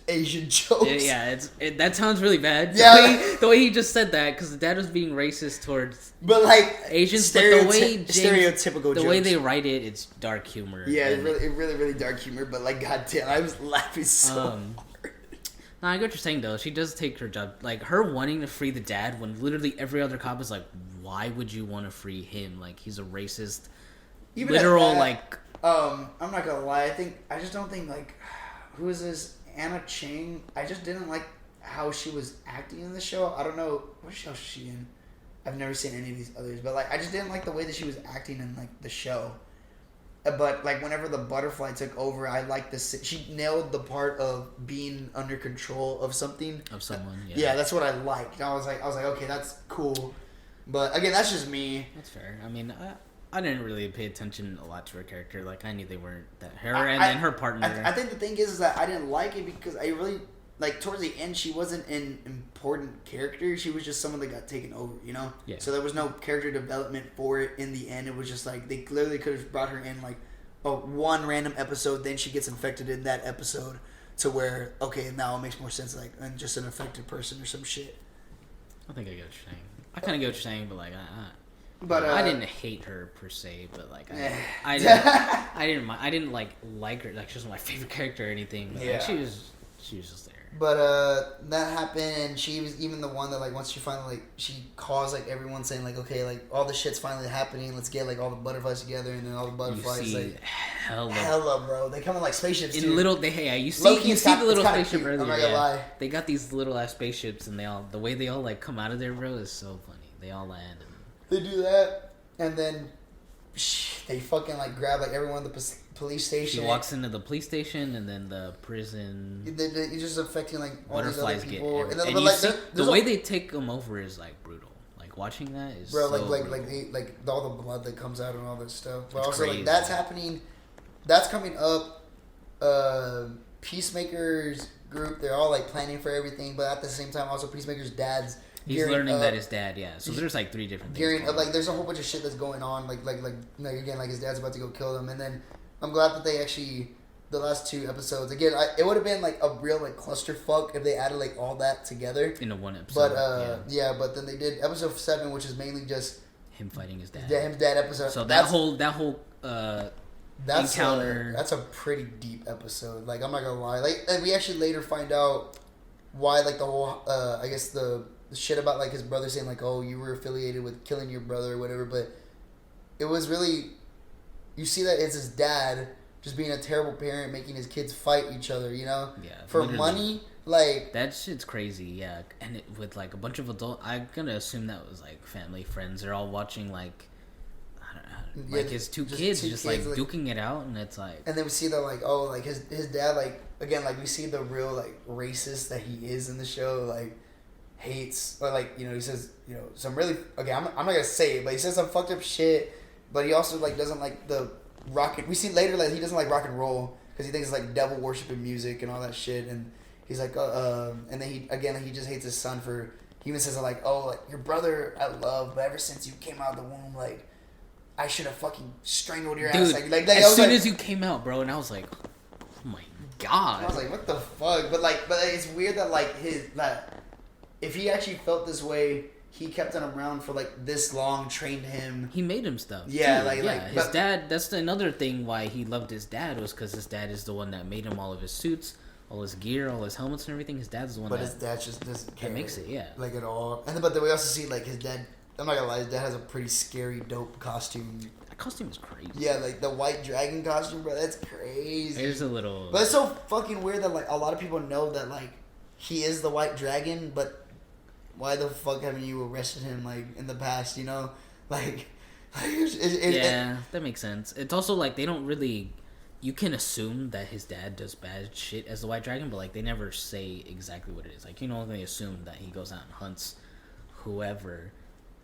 Asian jokes. Yeah, that sounds really bad. Yeah, the way he just said that, because the dad was being racist towards. But like Asians, but the way stereotypical, the way they write it, it's dark humor. Yeah, it's really dark humor. But like, goddamn, I was laughing so hard. No, I get what you're saying though. She does take her job, like her wanting to free the dad when literally every other cop is like, "Why would you want to free him? Like he's a racist." Even literal like. I'm not gonna lie. I just don't think like, who is this Anna Chang? I just didn't like how she was acting in the show. I don't know what show is she in. I've never seen any of these others, but like I just didn't like the way that she was acting in like the show. But like whenever the butterfly took over, I liked this. She nailed the part of being under control of something. Of someone, yeah. Yeah, that's what I liked. I was like, okay, that's cool. But again, that's just me. That's fair. I mean, I didn't really pay attention a lot to her character. Like I knew they weren't that and her partner. I think the thing is that I didn't like it because I really like towards the end she wasn't an important character. She was just someone that got taken over, you know? Yeah. So there was no character development for it in the end. It was just like they clearly could have brought her in like one random episode, then she gets infected in that episode to where, okay, now it makes more sense like and just an infected person or some shit. I think I get what you're saying. I kind of get what you're saying, but like but I didn't hate her per se, but like I didn't like her. Like she wasn't my favorite character or anything. But, like, she was just there. But that happened, and she was even the one that like once she finally like she calls like everyone saying like, okay, like all the shit's finally happening. Let's get like all the butterflies together, and then all the butterflies like hella bro. They come in like spaceships. In too. little you see the little spaceship earlier. I'm not gonna lie. They got these little ass spaceships, and the way they all like come out of there, bro, is so funny. They all land. They do that, and then they fucking like grab like everyone at the police station. She walks into the police station, and then the prison. You're just affecting like all butterflies these other people. And then, the way they take them over is like brutal. Like watching that is bro. So like all the blood that comes out and all this stuff. But it's also crazy. like that's happening. That's coming up. Peacemaker's group, they're all like planning for everything, but at the same time, also Peacemaker's dad's. He's learning that his dad, so there's like 3 different things. Gearing up, like there's a whole bunch of shit that's going on, like again, like his dad's about to go kill him, and then I'm glad that they actually the last 2 episodes again. It would have been like a real like clusterfuck if they added like all that together into one episode. But but then they did episode 7, which is mainly just him fighting his dad. His dad episode. So that whole encounter. That's a pretty deep episode. Like I'm not gonna lie. Like and we actually later find out why like the whole I guess the shit about like his brother saying like, oh, you were affiliated with killing your brother or whatever, but it was really, you see that it's his dad just being a terrible parent, making his kids fight each other, you know? Yeah. For money, like that shit's crazy, yeah. And with like a bunch of adult, I'm gonna assume that was like family, friends. They're all watching like, I don't know, like his two kids just like duking it out, and it's like. And then we see that like, oh, like his dad, like again, like we see the real like racist that he is in the show, like. Hates or like he says some really okay I'm not gonna say it, but he says some fucked up shit, but he also like doesn't like the rock. We see later that he doesn't like rock and roll because he thinks it's like devil worshiping music and all that shit, and he's like and then he just hates his son for, he even says like, oh, like your brother I love, but ever since you came out of the womb, like I should have fucking strangled your ass, like as soon as you came out, bro, and I was like, oh my god, I was like, what the fuck, but it's weird that like if he actually felt this way, he kept him around for like this long, trained him. He made him stuff. Yeah, too. His dad. That's another thing why he loved his dad, was because his dad is the one that made him all of his suits, all his gear, all his helmets and everything. His dad's the one. But his dad just doesn't care. That makes it, yeah. Like at all. And then, but we also see like his dad. I'm not gonna lie, his dad has a pretty scary, dope costume. That costume is crazy. Yeah, like the white dragon costume, bro. That's crazy. There's a little. But it's so fucking weird that like a lot of people know that like he is the white dragon, but. Why the fuck haven't you arrested him like in the past? That makes sense. It's also like they don't really. You can assume that his dad does bad shit as the White Dragon, but like they never say exactly what it is. Like they assume that he goes out and hunts whoever,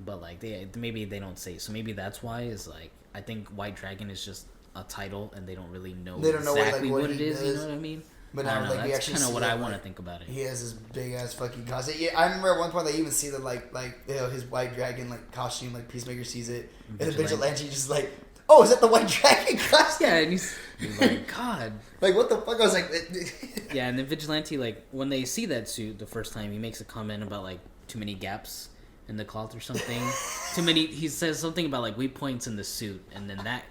but like maybe they don't say. So maybe that's why is like I think White Dragon is just a title and they don't really know exactly what it is. Does. You know what I mean? But now, like we that's actually kind of what I want like, to think about it. He has this big ass fucking costume. Yeah, I remember at one point they even see that like his white dragon like costume, like Peacemaker sees it, and the vigilante just like, oh, is that the white dragon costume? Yeah, and he's like, God, like what the fuck? I was like, yeah, and the vigilante like when they see that suit the first time, he makes a comment about like too many gaps in the cloth or something. Too many. He says something about like weak points in the suit, and then that.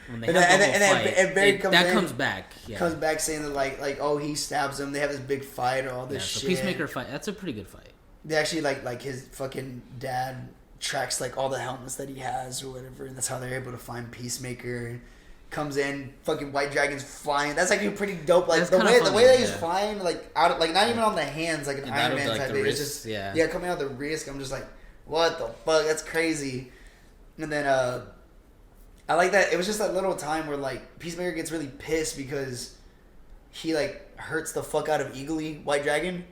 When they comes back. Yeah. Comes back saying that like oh, he stabs him. They have this big fight or all this shit. Peacemaker fight. That's a pretty good fight. They actually like his fucking dad tracks like all the helmets that he has or whatever, and that's how they're able to find Peacemaker. Comes in, fucking white dragon's flying. That's actually pretty dope. Like the way that he's flying, like out of, like not even on the hands, like an Iron Man type. It's just coming out the wrist. I'm just like, what the fuck? That's crazy. And then I like that. It was just that little time where like Peacemaker gets really pissed because he like hurts the fuck out of Eagly, White Dragon.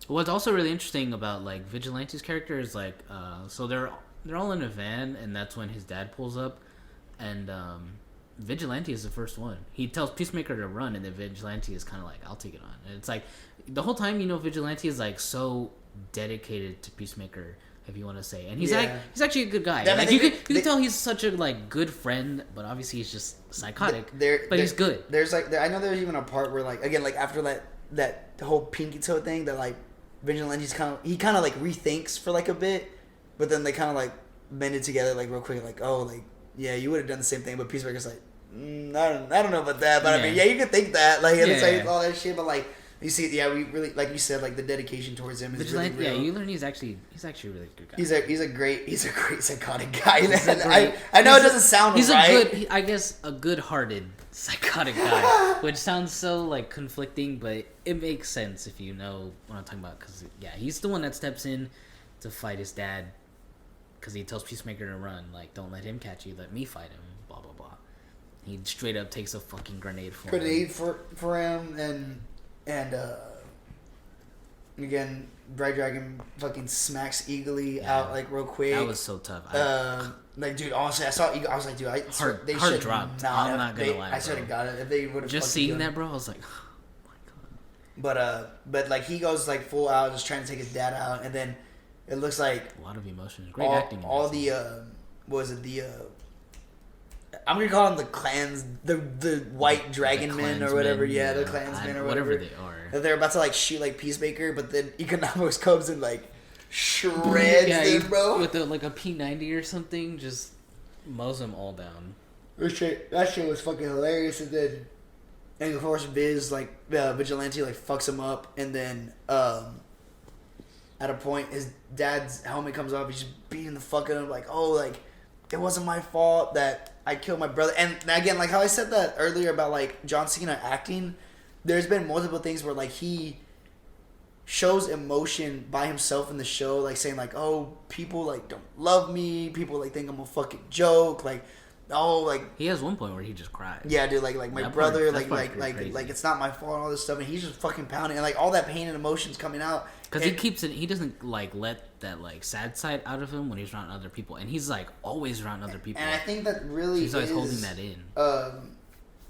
What's also really interesting about like Vigilante's character is like so they're all in a van, and that's when his dad pulls up, and Vigilante is the first one. He tells Peacemaker to run, and then Vigilante is kind of like, I'll take it on. And it's like the whole time Vigilante is like so dedicated to Peacemaker. If you want to say, and he's actually a good guy. Like you can tell he's such a like good friend, but obviously he's just psychotic. But he's good. There's like I know there's even a part where like again like after that whole pinky toe thing that like Vigilante's kind of like rethinks for like a bit, but then they kind of like mend it together like real quick, like oh like yeah you would have done the same thing, but Peacemaker's like I don't know about that, but I mean you could think that like it's like all that shit, but like. You see, we really, like you said, like the dedication towards him is really real. Yeah, you learn he's actually a really good guy. He's a great psychotic guy. I know it doesn't sound right. He's a good-hearted psychotic guy, which sounds so like conflicting, but it makes sense if you know what I'm talking about. Because he's the one that steps in to fight his dad, because he tells Peacemaker to run, like don't let him catch you, let me fight him, blah blah blah. He straight up takes a fucking grenade for him, and again, Bright Dragon fucking smacks Eagly out like real quick. That was so tough. Like, dude, honestly, I saw Eagle. I was like, dude, they heart should dropped. I'm not gonna lie. I should have got it if they would have just seeing that, bro. I was like, oh my god. But like he goes like full out, just trying to take his dad out, and then it looks like a lot of emotions. Great acting. All the what was it the I'm gonna call them the clans, the white dragon men or whatever. Yeah, the clansmen or whatever they are. They're about to like shoot like Peacemaker, but then Economos comes and like shreds them, bro. With a P90 or something, just mows them all down. That shit was fucking hilarious. And of course Viz like Vigilante like fucks him up, and then at a point his dad's helmet comes off. He's just beating the fuck out of him like, oh, like it wasn't my fault that I killed my brother. And again, like how I said that earlier about like John Cena acting, there's been multiple things where like he shows emotion by himself in the show, like saying like, oh, people like don't love me, people like think I'm a fucking joke, like, oh, like he has one point where he just cries. Yeah, dude, like my brother, like it's not my fault and all this stuff, and he's just fucking pounding, and like all that pain and emotions coming out. Because he keeps it, he doesn't like let that like sad side out of him when he's around other people, and he's like always around other people. And I think that really he's always holding that in.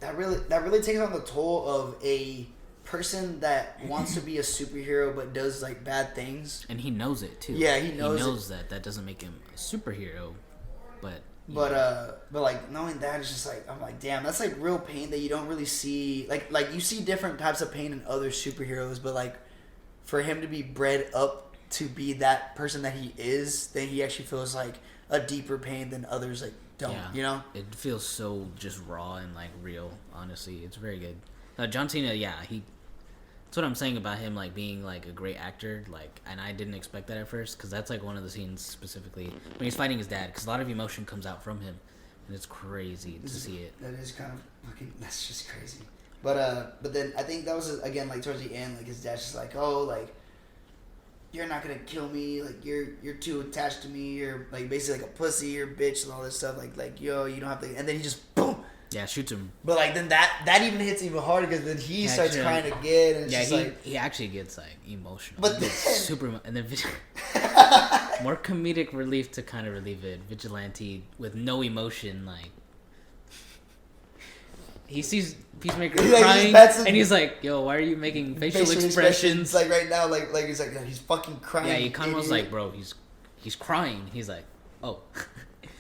That really takes on the toll of a person that wants to be a superhero but does like bad things, and he knows it too. Yeah, he knows that doesn't make him a superhero, but like knowing that is just like, I'm like, damn, that's like real pain that you don't really see. Like you see different types of pain in other superheroes, but like for him to be bred up to be that person that he is, then he actually feels like a deeper pain than others like don't. Yeah, you know, it feels so just raw and like real. Honestly, it's very good. John Cena, yeah, that's what I'm saying about him, like being like a great actor, like, and I didn't expect that at first, because that's like one of the scenes specifically when he's fighting his dad, because a lot of emotion comes out from him, and it's crazy to see it. That is kind of fucking, that's just crazy. But then I think that was again like towards the end, like his dad's just like, oh, like you're not gonna kill me, like you're too attached to me, you're like basically like a pussy, you're a bitch and all this stuff, like yo, you don't have to, and then he just boom. Yeah, shoots him. But like then that even hits even harder, because then he starts crying again, and it's just like he actually gets like emotional. But then super, and then more comedic relief to kind of relieve it. Vigilante with no emotion, like he sees Peacemaker crying, and he's like, "Yo, why are you making facial expressions?" Like right now, like he's like, he's fucking crying. Yeah, he kind of was like, "Bro, he's crying." He's like, "Oh."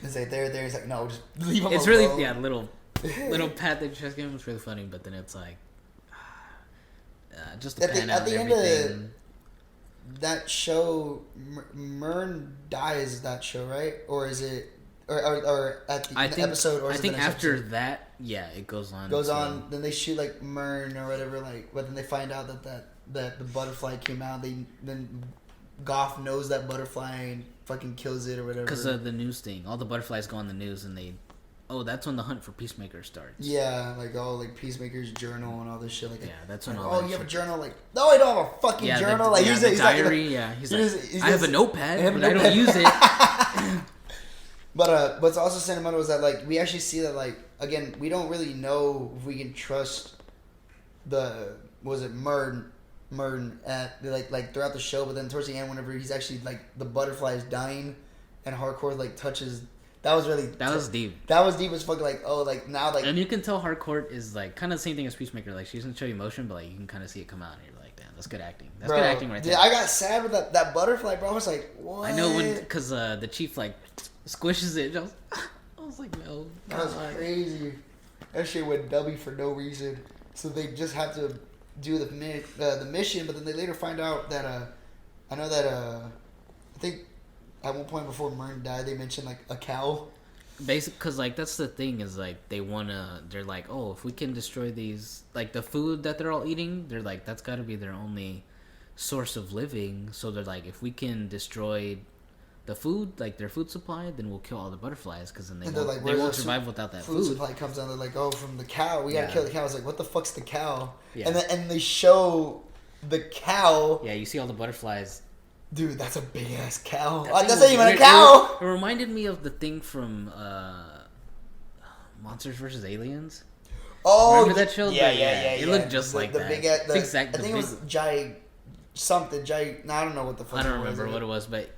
He's like, there. He's like, "No, just leave him." It's alone. Really, little pat that just gave him was really funny, but then it's like just the pan out at the everything. End of that show, Mern dies. That show, right? Or is it? Or at the episode? Or is I think it the next after episode? that, yeah, it goes on. Then they shoot like Mern or whatever. Like, but then they find out that the butterfly came out. Then Goff knows that butterfly and fucking kills it or whatever. Because of the news thing, all the butterflies go on the news, and that's when the hunt for Peacemaker starts. Yeah, like like Peacemaker's journal and all this shit. Like, yeah, that's when. Like, you have a journal? Like, no, I don't have a fucking journal. Like, he's diary. He's I have a notepad, but I don't use it. But what's also sentimental is that like we actually see that like again we don't really know if we can trust Mern at like throughout the show, but then towards the end whenever he's actually like the butterfly is dying and Hardcore like touches. That was deep. That was deep as fuck. Like, oh, like now, like, and you can tell Hardcore is like kind of the same thing as Peacemaker. Like, she doesn't show emotion, but like you can kind of see it come out, and you're like, damn, that's good acting. That's good acting right there. Yeah, I got sad with that butterfly, bro. I was like, what? I know because the chief like squishes it. I was like, no. That was crazy. That shit went W for no reason. So they just had to do the mission, but then they later find out that I know that I think. At one point before Mern died, they mentioned like a cow. Basically, because like that's the thing is like they're like, oh, if we can destroy these, like the food that they're all eating, they're like that's got to be their only source of living. So they're like, if we can destroy the food, like their food supply, then we'll kill all the butterflies, because then they won't survive without that food. Food supply comes down. They're like, oh, from the cow, we gotta kill the cow. It's like, what the fuck's the cow? Yeah. And they show the cow. Yeah, you see all the butterflies. Dude, that's a big ass cow. That's not even a cow. It reminded me of the thing from Monsters vs. Aliens. Oh, remember that show? Yeah. It looked just like that. Big, I think it was something. I don't know what the fuck. I don't remember what it was, but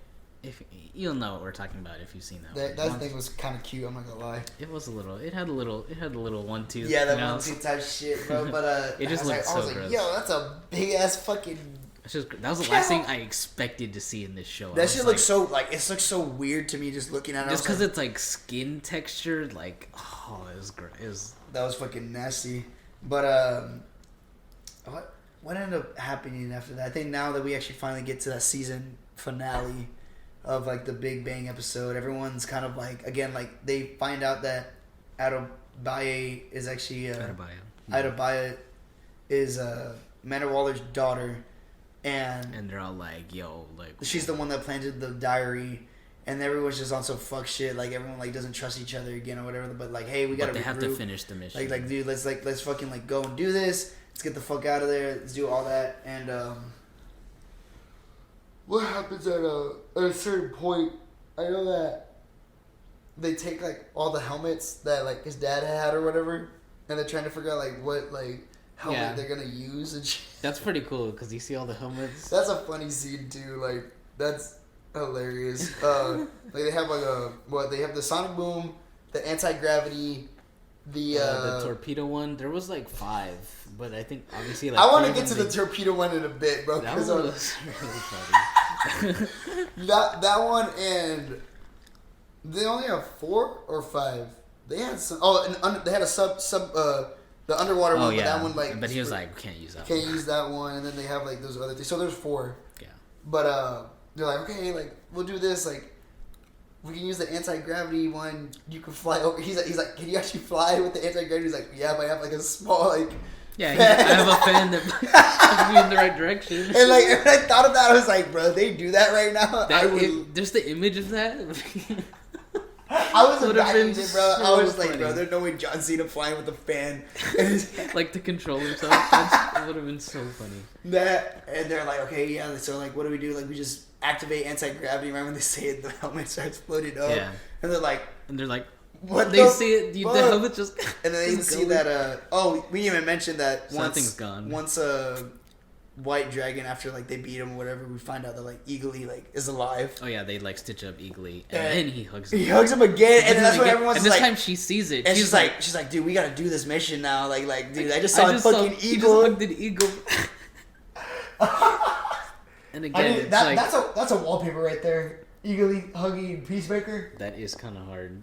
if you'll know what we're talking about if you've seen that. That thing was kind of cute. I'm not gonna lie. It was a little. It had a little 1-2. Yeah, that 1-2 type shit, bro. But it just looked so gross. Yo, that's a big ass fucking. That was the last thing I expected to see in this show. That shit looks so it looks so weird to me just looking at it. Just because it's like skin textured, like it was great. That was fucking nasty. But what ended up happening after that? I think now that we actually finally get to that season finale of like the Big Bang episode, everyone's kind of like again like they find out that Adebayo is actually Adebayo is Amanda Waller's daughter. And they're all like, yo, like she's the one that planted the diary, and everyone's just on some fuck shit. Like everyone like doesn't trust each other again or whatever. But like, hey, we gotta. They have to finish the mission. Like, dude, let's fucking like go and do this. Let's get the fuck out of there. Let's do all that. And what happens at a certain point? I know that they take like all the helmets that like his dad had or whatever, and they're trying to figure out like what like. Helmet they're gonna use and shit. That's pretty cool because you see all the helmets. That's a funny scene too. Like that's hilarious. Like they have they have the sonic boom, the anti-gravity, the torpedo one. There was like 5, but I think obviously like I want to get to the torpedo one in a bit, bro. That was really funny. that one, and they only have 4 or 5. They had some. Oh, and they had a sub. The underwater one, but that one like. But he was like, can't use that. Can't use that one, and then they have like those other things. So there's 4. Yeah. But they're like, okay, like we'll do this. Like we can use the anti-gravity one. You can fly over. He's like, can you actually fly with the anti-gravity? He's like, yeah, but I have like a small like. Yeah, I have a fan that pushes me in the right direction. And like when I thought of that, I was like, bro, they do that right now. Just the image of that. I was imagining it, bro. So I was like, funny. bro, there's no way John Cena flying with a fan. Like to control himself. That would have been so funny. And they're like, okay, yeah. So like, what do we do? Like, we just activate anti-gravity. Right when they say it, the helmet starts floating up. Yeah. And they're like, what? They see it. The helmet just. And then they even see that. We didn't even mention that something's gone. Once White Dragon, after like they beat him or whatever, we find out that like Eagly like is alive. Oh yeah, they like stitch up Eagly, and then he hugs him. He hugs him again, and that's when everyone's like. And this time she sees it, and she's like, dude, we gotta do this mission now. Like, dude, I just saw a fucking eagle. Hugged an eagle. And again, that's a wallpaper right there. Eagly hugging Peacemaker. That is kind of hard.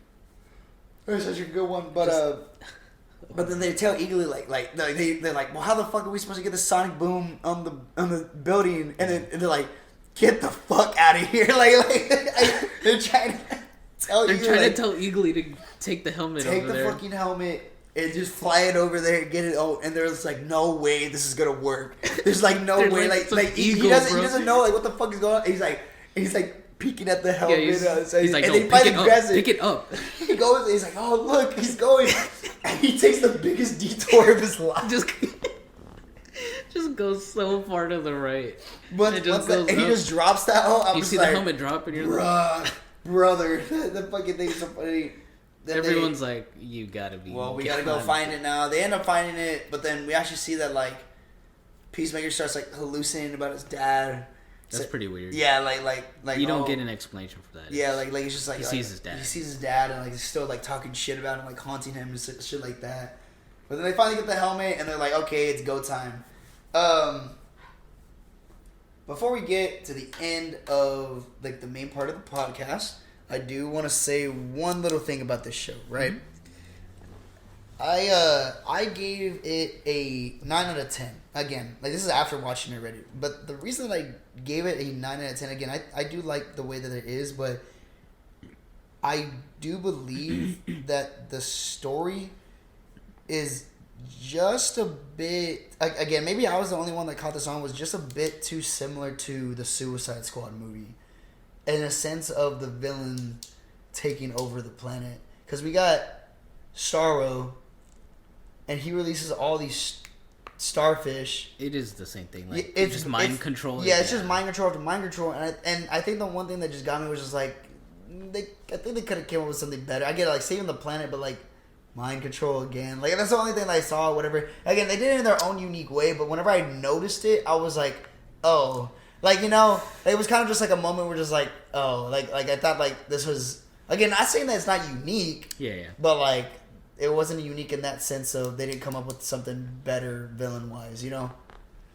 It's such a good one, but then they tell Eagly they're like, well, how the fuck are we supposed to get the sonic boom on the building? And they're like, get the fuck out of here! They're trying to tell Eagly to take the helmet. Take the fucking helmet and just fly it over there and get it. Oh, and there's like no way this is gonna work. There's like no way. He doesn't know like what the fuck is going on. He's like peeking at the helmet. Yeah, he's like, and they finally grabs it. Pick it up. He goes. He's like, oh look, he's going. And he takes the biggest detour of his life. Just goes so far to the right. But he just drops that. You see the helmet drop, and you're like, brother, the fucking thing's so funny. Then everyone's like, you gotta be. Well, we gotta go find it now. They end up finding it, but then we actually see that like Peacemaker starts like hallucinating about his dad. That's pretty weird. Yeah, like you don't get an explanation for that. Yeah, like it's just like he sees his dad. He sees his dad and like he's still like talking shit about him, like haunting him and shit like that. But then they finally get the helmet and they're like, okay, it's go time. Before we get to the end of like the main part of the podcast, I do want to say one little thing about this show, right? Mm-hmm. I gave it a 9 out of 10. Again, like this is after watching it already. But the reason that I gave it a 9 out of 10, again, I do like the way that it is, but I do believe that the story is just a bit... Again, maybe I was the only one that caught this on, was just a bit too similar to the Suicide Squad movie. In a sense of the villain taking over the planet. Because we got Starro, and he releases all these starfish. It is the same thing. Like it's just mind control. Yeah, it's just mind control after mind control, and I think the one thing that just got me was just like I think they could have came up with something better. I get it, like saving the planet, but like mind control again. Like that's the only thing that I saw. Whatever. Again, they did it in their own unique way, but whenever I noticed it, I was like, oh, like, you know, it was kind of just like a moment where just like, oh, like I thought like this was, again, not saying that it's not unique. Yeah. But like, it wasn't unique in that sense of they didn't come up with something better villain wise, you know?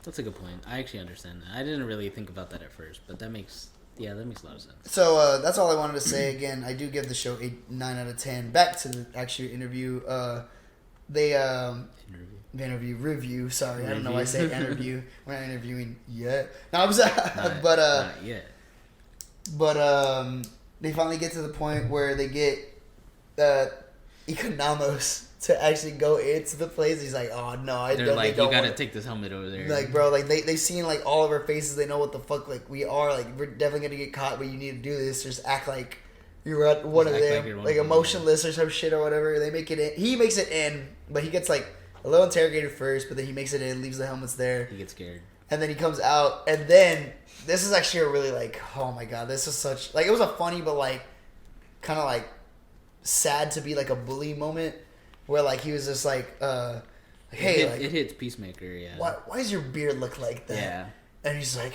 That's a good point. I actually understand that. I didn't really think about that at first, but that makes a lot of sense. So that's all I wanted to say. Again, I do give the show a 9 out of 10. Back to the actual interview. Review. Sorry, I don't know why I say interview. We're not interviewing yet. No, I was, not yet. But they finally get to the point where they get Economos to actually go into the place. He's like, oh no, I don't. Like, you gotta take this helmet over there. Like, bro, like they seen like all of our faces. They know what the fuck like we are. Like, we're definitely gonna get caught, but you need to do this. Just act like you're one of them, like emotionless or some shit or whatever. They make it in. He makes it in, but he gets like a little interrogated first. But then he makes it in, leaves the helmets there. He gets scared, and then he comes out. And then this is actually a really like, oh my god, this is such like, it was a funny but like kind of like sad to be like a bully moment where like he was just like hey, it hits Peacemaker. Yeah, why does your beard look like that? Yeah, and he's like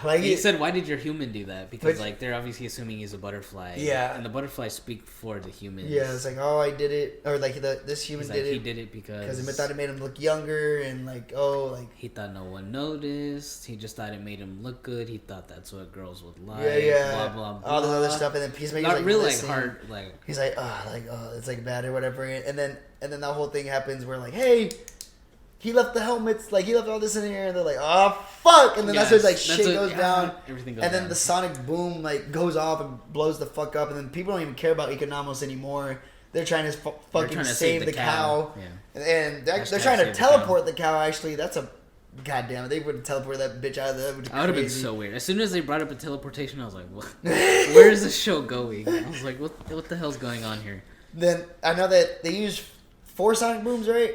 like he said, why did your human do that? Because like they're obviously assuming he's a butterfly. Yeah, and the butterflies speak for the humans. Yeah, it's like, oh, I did it, or like this human did it. He did it because he thought it made him look younger, and like, oh, like he thought no one noticed. He just thought it made him look good. He thought that's what girls would like. Yeah. Blah blah blah. All this other stuff, and then Peacemaker's not like, real listen. like hard like. He's like, oh, it's like bad or whatever, and then that whole thing happens where like, hey, he left the helmets, like he left all this in here, and they're like, oh fuck, and then that's where like shit goes down, everything goes and then down. the sonic boom like goes off and blows the fuck up, and then people don't even care about Economos anymore. They're trying to fucking save the cow. Yeah. And they're trying to teleport the cow. Actually, that's a goddamn it. They would teleport that bitch out of there. That would have been so weird. As soon as they brought up a teleportation, I was like, what? Where is this show going? I was like, what the hell's going on here? Then I know that they used 4 sonic booms, right?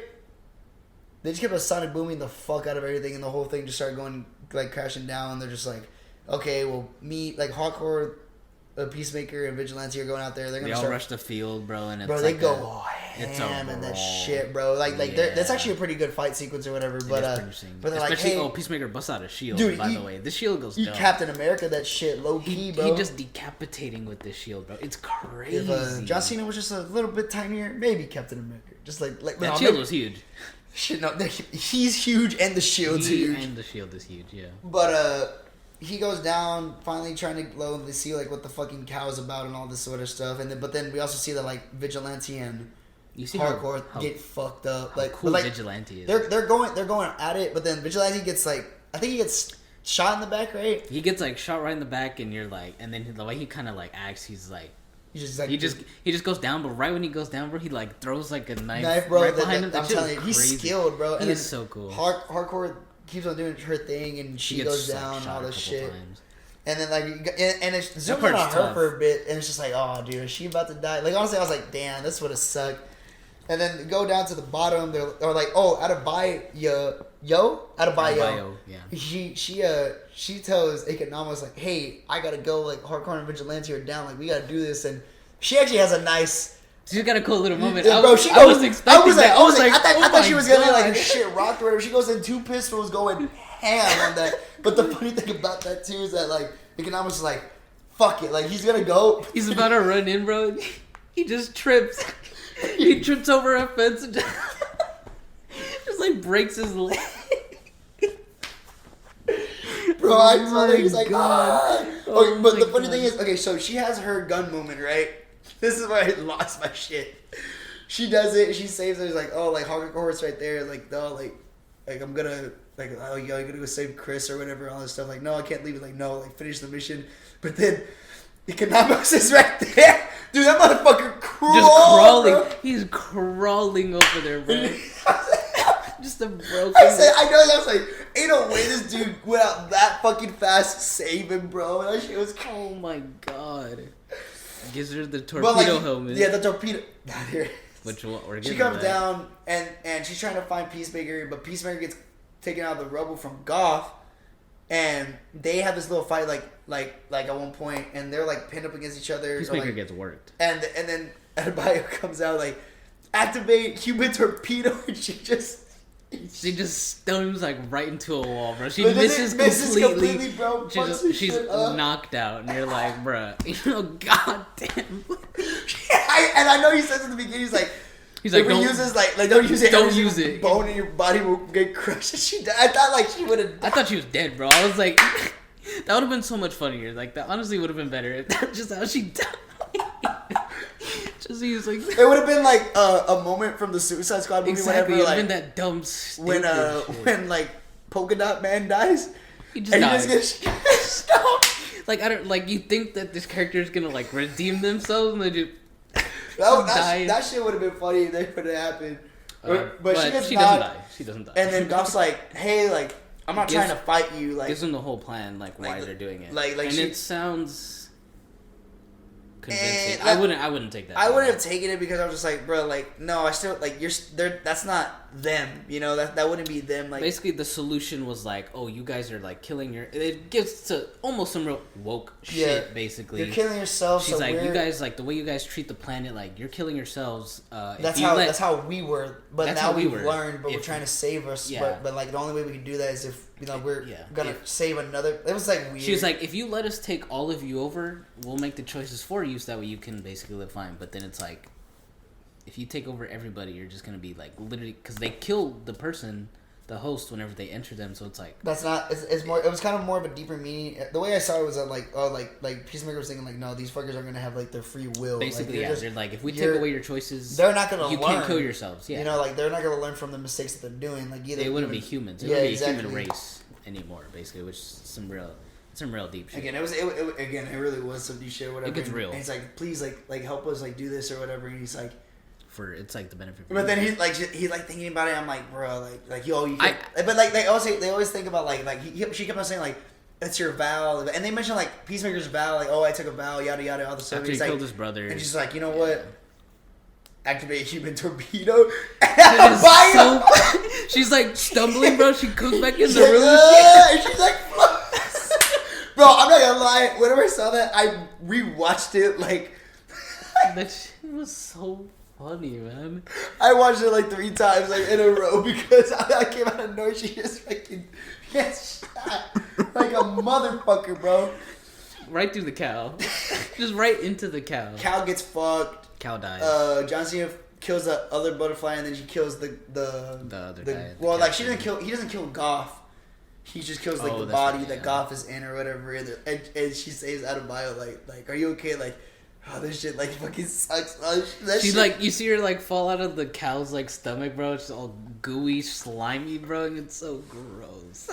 They just kept sonic booming the fuck out of everything, and the whole thing just started going like crashing down. They're just like, okay, well, me like hardcore, Peacemaker and Vigilante are going out there. They all rush the field, bro, and it's bro, like they go ham and that shit, bro. Like that's actually a pretty good fight sequence or whatever. But they're especially, like, hey, Peacemaker busts out a shield. Dude, by the way, this shield goes down. Captain America that shit low key, bro. He just decapitating with this shield, bro. It's crazy. If John Cena was just a little bit tinier, maybe Captain America. Just like that shield was huge. Shit, no, he's huge and the shield's huge. And the shield is huge, yeah. But he goes down, finally trying to glow and see like what the fucking cow is about and all this sort of stuff. And then we also see that like Vigilante and Hardcore get fucked up. Like, cool like, Vigilante is. They're going at it, but then Vigilante gets like, I think he gets shot in the back, right? He gets like shot right in the back, and you're like, and then the way he kind of like acts, he's like. He just goes down, but right when he goes down, bro, he like throws like a knife bro, right behind him. I'm telling you, he's skilled, bro. He is so cool. Hardcore keeps on doing her thing, and she goes down and all this shit. Times. And then like, and it zooms in on her for a bit, and it's just like, oh, dude, is she about to die? Like honestly, I was like, damn, this would have sucked. And then go down to the bottom. They're like, oh, Adebayo, yeah. She tells Economos like, hey, I gotta go. Like Hardcore and Vigilante are down. Like we gotta do this. And she actually has a nice. She's got a cool little moment. Yeah, bro, I was like, I thought she was gonna like her shit rocked or whatever. She goes in 2 pistols going ham on that. But the funny thing about that too is that like Economos is like, fuck it, like he's gonna go. He's about to run in, bro. He just trips. He trips over a fence and just like breaks his leg. Bro, I saw that. He's like, ah. Okay, but the funny thing is, okay, so she has her gun moment, right? This is where I lost my shit. She does it. She saves her. He's like, oh, like Hardcore's right there. Like, no, like I'm gonna, like, oh, yo, you're gonna go save Chris or whatever. All this stuff. Like, no, I can't leave. Like, no, like finish the mission. But then Economos is right there. Dude, that motherfucker just crawling. Bro. He's crawling over there, bro. Just a broken. I know. I was like, ain't no way this dude went out that fucking fast to save him, bro. That shit was. Oh my god. Gives her the torpedo helmet. Yeah, the torpedo. She comes down and she's trying to find Peacemaker, but Peacemaker gets taken out of the rubble from Goth, and they have this little fight like at one point, and they're like pinned up against each other. Peacemaker gets worked, and then Adebayo comes out like, activate human torpedo, and she just She just stones like right into a wall, bro. She misses completely, bro. She's knocked out, and you're like, bro, goddamn. And I know he says in the beginning, he's like, don't use it. Don't use it. Bone in your body will get crushed. And she died. I thought like she would have. I thought she was dead, bro. I was like, that would have been so much funnier. Like that honestly would have been better if that's just how she died. Just he was like, it would have been like a moment from the Suicide Squad movie. Exactly, whenever, like, been that dumb when like Polka Dot Man dies. He just dies. He just gets stopped. Like I don't like you think that this character is gonna like redeem themselves and they just. That shit would have been funny if they would have happened. But she doesn't die. She doesn't die. And then Goth's like, hey, like, I'm not trying to fight you. Like, gives them the whole plan, like why they're doing it. Like and it sounds convincing. I wouldn't take that. I wouldn't have taken it because I was just like, bro, like, no, I still like that's not them. You know, that wouldn't be them. Like, basically, the solution was like, oh, you guys are like killing your. It gives to almost some real woke shit. Basically, you're killing yourself. She's like, you guys like the way you guys treat the planet. Like you're killing yourselves. That's how we were. But now we've learned. But we're trying to save us. Yeah. But like the only way we can do that is if we're gonna save another. It was like weird. She was like, if you let us take all of you over, we'll make the choices for you, so that way you can basically live fine. But then it's like, if you take over everybody, you're just gonna be like literally because they kill the person, the host, whenever they enter them. So it's like that's not. It's more. It was kind of more of a deeper meaning. The way I saw it was that like Peacemaker was thinking like, no, these fuckers are gonna have like their free will. Basically, like, they're like, if we take away your choices, they're not gonna. You can't kill yourselves. Yeah, like they're not gonna learn from the mistakes that they're doing. Like either they wouldn't be humans. It wouldn't be a human race anymore. Basically, which is some real deep shit. Again, it really was some deep shit. Or whatever. It gets real. And he's like, please, like help us, like do this or whatever. And he's like. It's like the benefit. But then he's like thinking about it. I'm like, bro, like yo, you. But like they always think about like she kept on saying like it's your vow, and they mentioned like Peacemaker's vow, like I took a vow, yada yada, all the stuff. After he killed his brother, and she's like, you know what? Activate human torpedo. So, she's like stumbling, bro. She comes back in the room, and she's like, bro, I'm not gonna lie. Whenever I saw that, I rewatched it like. That shit was so funny, man. I watched it like 3 times, like in a row, because I came out of nowhere. She just fucking gets shot like a motherfucker, bro. Right through the cow, just right into the cow. Cow gets fucked. Cow dies. John Cena kills the other butterfly, and then she kills the other guy. Well, like he doesn't kill Goth. He just kills like the body that Goth is in or whatever, and she says out of bio like, are you okay? Like. Oh, this shit like fucking sucks. She's like, you see her like fall out of the cow's like stomach, bro. It's all gooey, slimy, bro. And it's so gross.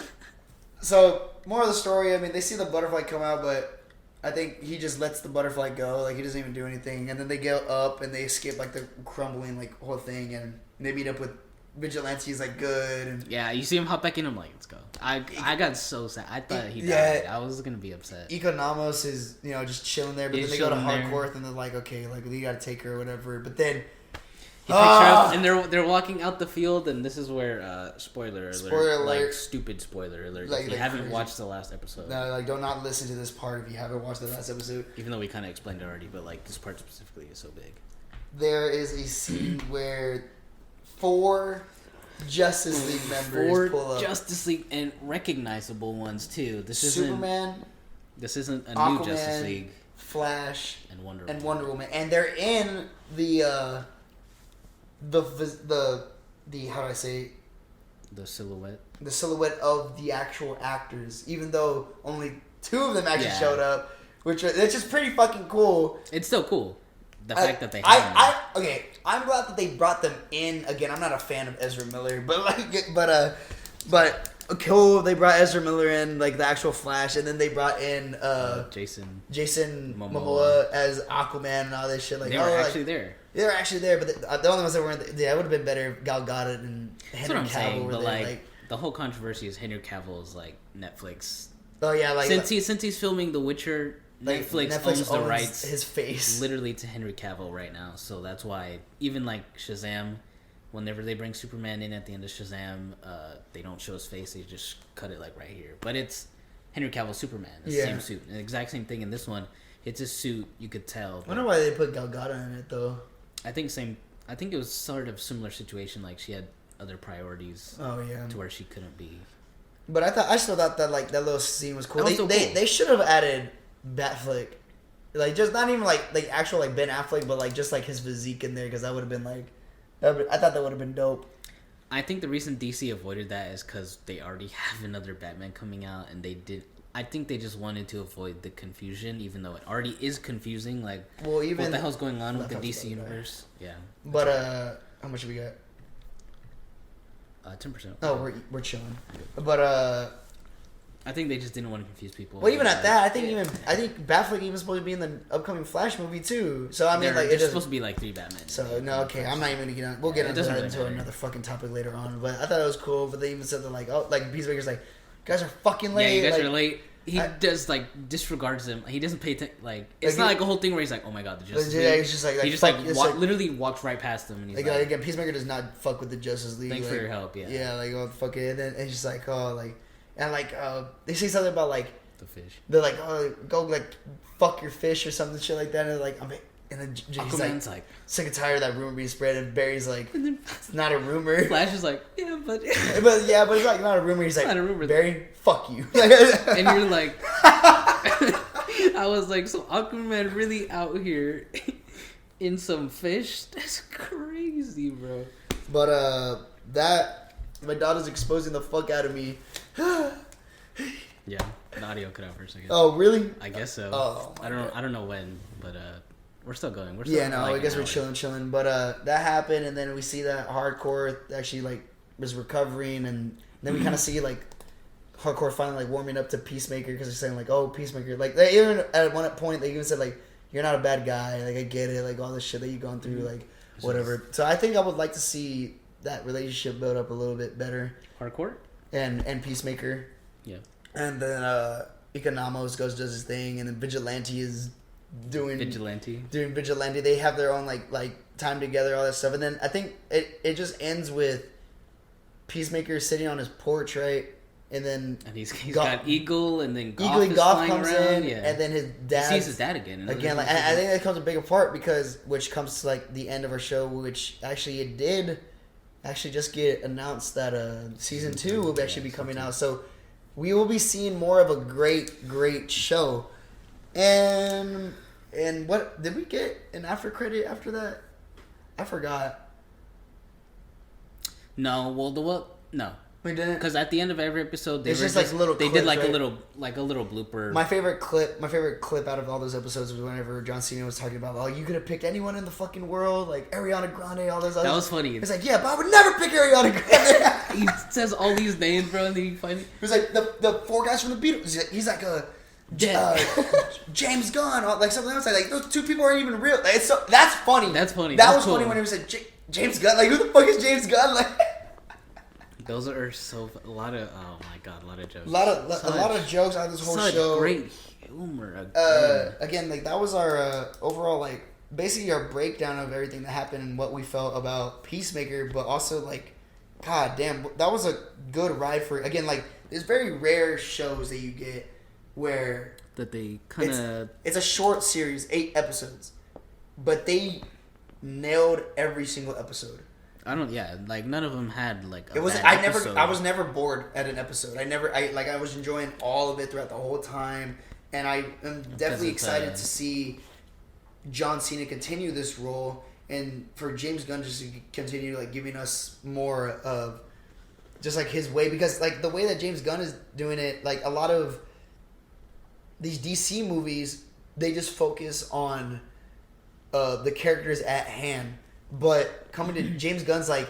So, more of the story. I mean, they see the butterfly come out, but I think he just lets the butterfly go. Like he doesn't even do anything. And then they go up and they escape like the crumbling like whole thing, and they meet up with Vigilante's like good. And yeah, you see him hop back in. I'm like, let's go. I got so sad. I thought he died. I was gonna be upset. Economos is just chilling there, but then they go to Hardcore and they're like, okay, like we gotta take her or whatever. But then he picks her up and they're walking out the field, and this is where spoiler alert, like stupid spoiler alert. Like, if you haven't watched the last episode, no, like do not listen to this part if you haven't watched the last episode. Even though we kind of explained it already, but like this part specifically is so big. There is a scene where 4 Justice League members pull up. Justice League and recognizable ones too. This Superman. This isn't a Aquaman, new Justice League. Flash and Wonder Woman, and they're in the how do I say the silhouette of the actual actors, even though only 2 of them actually showed up, which it's just pretty fucking cool. It's still cool. The fact that they I'm glad that they brought them in again. I'm not a fan of Ezra Miller, but cool. They brought Ezra Miller in, like the actual Flash, and then they brought in Jason Momoa as Aquaman and all this shit. Like they were actually there. They were actually there, but the only ones that weren't. It would have been better if Gal Gadot and Henry Cavill were there. Like the whole controversy is Henry Cavill is like Netflix. Oh yeah, like since he's filming The Witcher. Netflix owns the rights, his face, literally to Henry Cavill right now. So that's why even like Shazam, whenever they bring Superman in at the end of Shazam, they don't show his face. They just cut it like right here. But it's Henry Cavill Superman. It's the same suit. And the exact same thing in this one. It's a suit. You could tell. I wonder why they put Gal Gadot in it though. I think it was sort of similar situation. Like she had other priorities. Oh yeah. To where she couldn't be. But I still thought that like that little scene was cool. Cool. They should have added Batfleck, like just not even like actual like Ben Affleck, but like just like his physique in there, because that would have been like, I thought that would have been dope. I think the reason DC avoided that is because they already have another Batman coming out, and they did. I think they just wanted to avoid the confusion, even though it already is confusing. Like, well, even what the hell's going on with the DC universe? Yeah. But how much do we got? 10%. Oh, we're chilling. But I think they just didn't want to confuse people. Well, even at that, I think Batfleck even supposed to be in the upcoming Flash movie too. So I mean, it's supposed to be like 3 Batman. So no, okay, I'm not even gonna get on. We'll get into that into another fucking topic later on. But I thought it was cool. But they even said that like, oh, like Peacemaker's like, guys are fucking late. Yeah, you guys like, are late. He does like disregards them. He doesn't pay attention. Like it's not like a whole thing where he's like, oh my god, the Justice League. Yeah, he's just like he just literally walks right past them. And he's like, again, Peacemaker does not fuck with the Justice League. Thanks for your help. Yeah. Yeah, like oh fuck it, and then it's just like oh like, and like they say something about like the fish. They're like oh go like fuck your fish or something shit like that, and they're like and then he's like sick and tired of that rumor being spread, and Barry's like it's not a rumor. Flash is like but it's like not a rumor. He's like not a rumor. Barry, fuck you. And you're like I was like, so Aquaman really out here in some fish? That's crazy, bro. But that my daughter's exposing the fuck out of me. Yeah, the audio cut out for a second. Oh really? I guess so. Oh, I don't know when, but we're still going. We're still I guess we're chilling. But that happened, and then we see that Hardcore actually like was recovering, and then we kind of see like Hardcore finally like warming up to Peacemaker, because they're saying like, oh, Peacemaker, like they even at one point they even said like, you're not a bad guy, like I get it, like all this shit that you've gone through, like whatever. So I think I would like to see that relationship build up a little bit better. Hardcore and Peacemaker. Yeah. And then Economos does his thing, and then Vigilante is doing Vigilante. They have their own like time together, all that stuff, and then I think it just ends with Peacemaker sitting on his porch, right? And then he's got Eagle, and then Goff comes in, and then his dad sees his dad again. Like I think that comes a bigger part which comes to like the end of our show, which actually it did actually just get announced that season 2 will actually be coming out. So we will be seeing more of a great show. And what did we get an after credit after that? I forgot. No, no. We didn't, because at the end of every episode they did like a little blooper. My favorite clip out of all those episodes was whenever John Cena was talking about, oh, you could have picked anyone in the fucking world, like Ariana Grande, all those. That was funny. It's like, yeah, but I would never pick Ariana Grande. He says all these names, bro, and then he finally. It was like the 4 guys from the Beatles. He's like James Gunn, like something else. Like those 2 people aren't even real. That's funny. That's funny. That was cool. Funny when he was like James Gunn. Like who the fuck is James Gunn? Like. Those are a lot of jokes. A lot of jokes out of this whole show. Great humor. Again, like that was our overall like basically our breakdown of everything that happened and what we felt about Peacemaker, but also like, god damn, that was a good ride for. Again, like there's very rare shows that you get where that they kind of it's a short series, 8 episodes, but they nailed every single episode. Like none of them had like. It was I was never bored at an episode. I was enjoying all of it throughout the whole time, and I am definitely excited to see John Cena continue this role, and for James Gunn just to continue like giving us more of just like his way, because like the way that James Gunn is doing it, like a lot of these DC movies, they just focus on the characters at hand. But coming to James Gunn's like,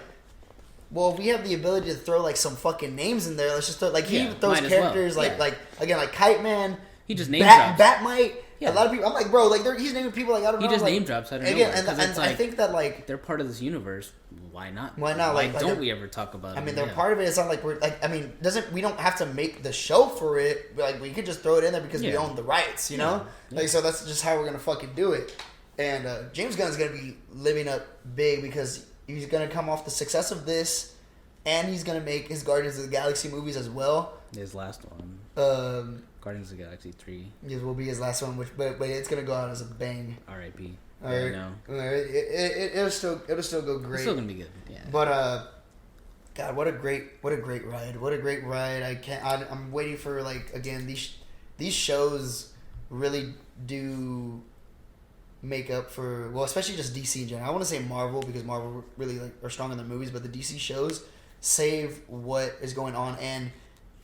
well, if we have the ability to throw like some fucking names in there, let's just throw like he throws characters like again like Kite Man. He just name drops. Batmite. Yeah. A lot of people. I'm like, bro, like he's naming people like I don't know. He just like, name drops. I don't know. Again, and I think that like they're part of this universe. Why not? Why not? Why don't we ever talk about? I mean, they're part of it. It's not like we're like. I mean, we don't have to make the show for it. But, like we could just throw it in there because we own the rights. You know, like so that's just how we're gonna fucking do it. And James Gunn's gonna be living up big because he's gonna come off the success of this, and he's gonna make his Guardians of the Galaxy movies as well. His last one, Guardians of the Galaxy 3. This will be his last one, but it's gonna go out as a bang. R.I.P. Alright, it'll still go great. It's still gonna be good. Yeah. But God, what a great ride! What a great ride! I'm waiting for like again these shows really do make up for especially just DC in general. I want to say Marvel because Marvel really like are strong in their movies, but the DC shows save what is going on. And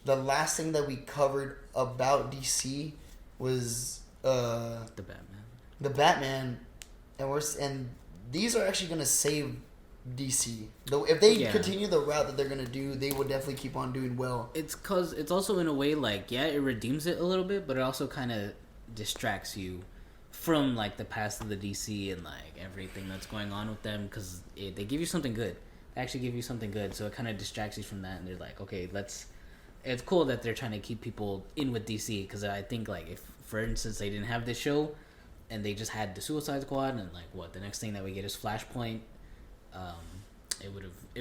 the last thing that we covered about DC was the Batman, and these are actually going to save DC. Though if they continue the route that they're going to do, they will definitely keep on doing well. It's because it's also in a way like it redeems it a little bit, but it also kind of distracts you from like the past of the DC and like everything that's going on with them, because they give you something good. They actually give you something good, so it kind of distracts you from that. And they're like, okay, it's cool that they're trying to keep people in with DC, because I think like if, for instance, they didn't have this show and they just had the Suicide Squad and like the next thing that we get is Flashpoint, it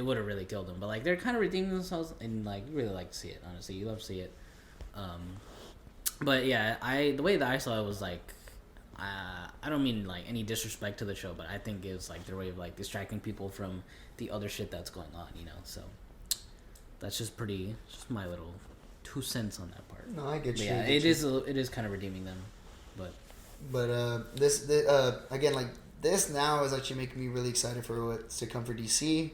would have really killed them. But like they're kind of redeeming themselves, and like you really like to see it. Honestly, you love to see it. But yeah, the way that I saw it was like, I don't mean like any disrespect to the show, but I think it was like their way of like distracting people from the other shit that's going on, So that's just my little 2 cents on that part. No, I get you. Yeah, it is kind of redeeming them, but this again, like this now is actually making me really excited for what's to come for DC.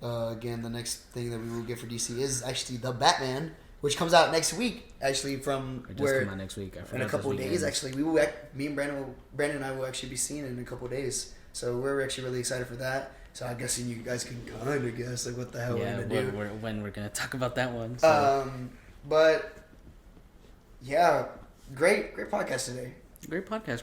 Again, the next thing that we will get for DC is actually the Batman, which comes out next week. Actually, from it does come out next week. In a couple of days. Actually, me and Brandon and I will actually be seeing it in a couple of days. So we're actually really excited for that. So I'm guessing you guys can kind of guess like what the hell we're gonna do. When we're gonna talk about that one. So. But yeah, great podcast today. Great podcast,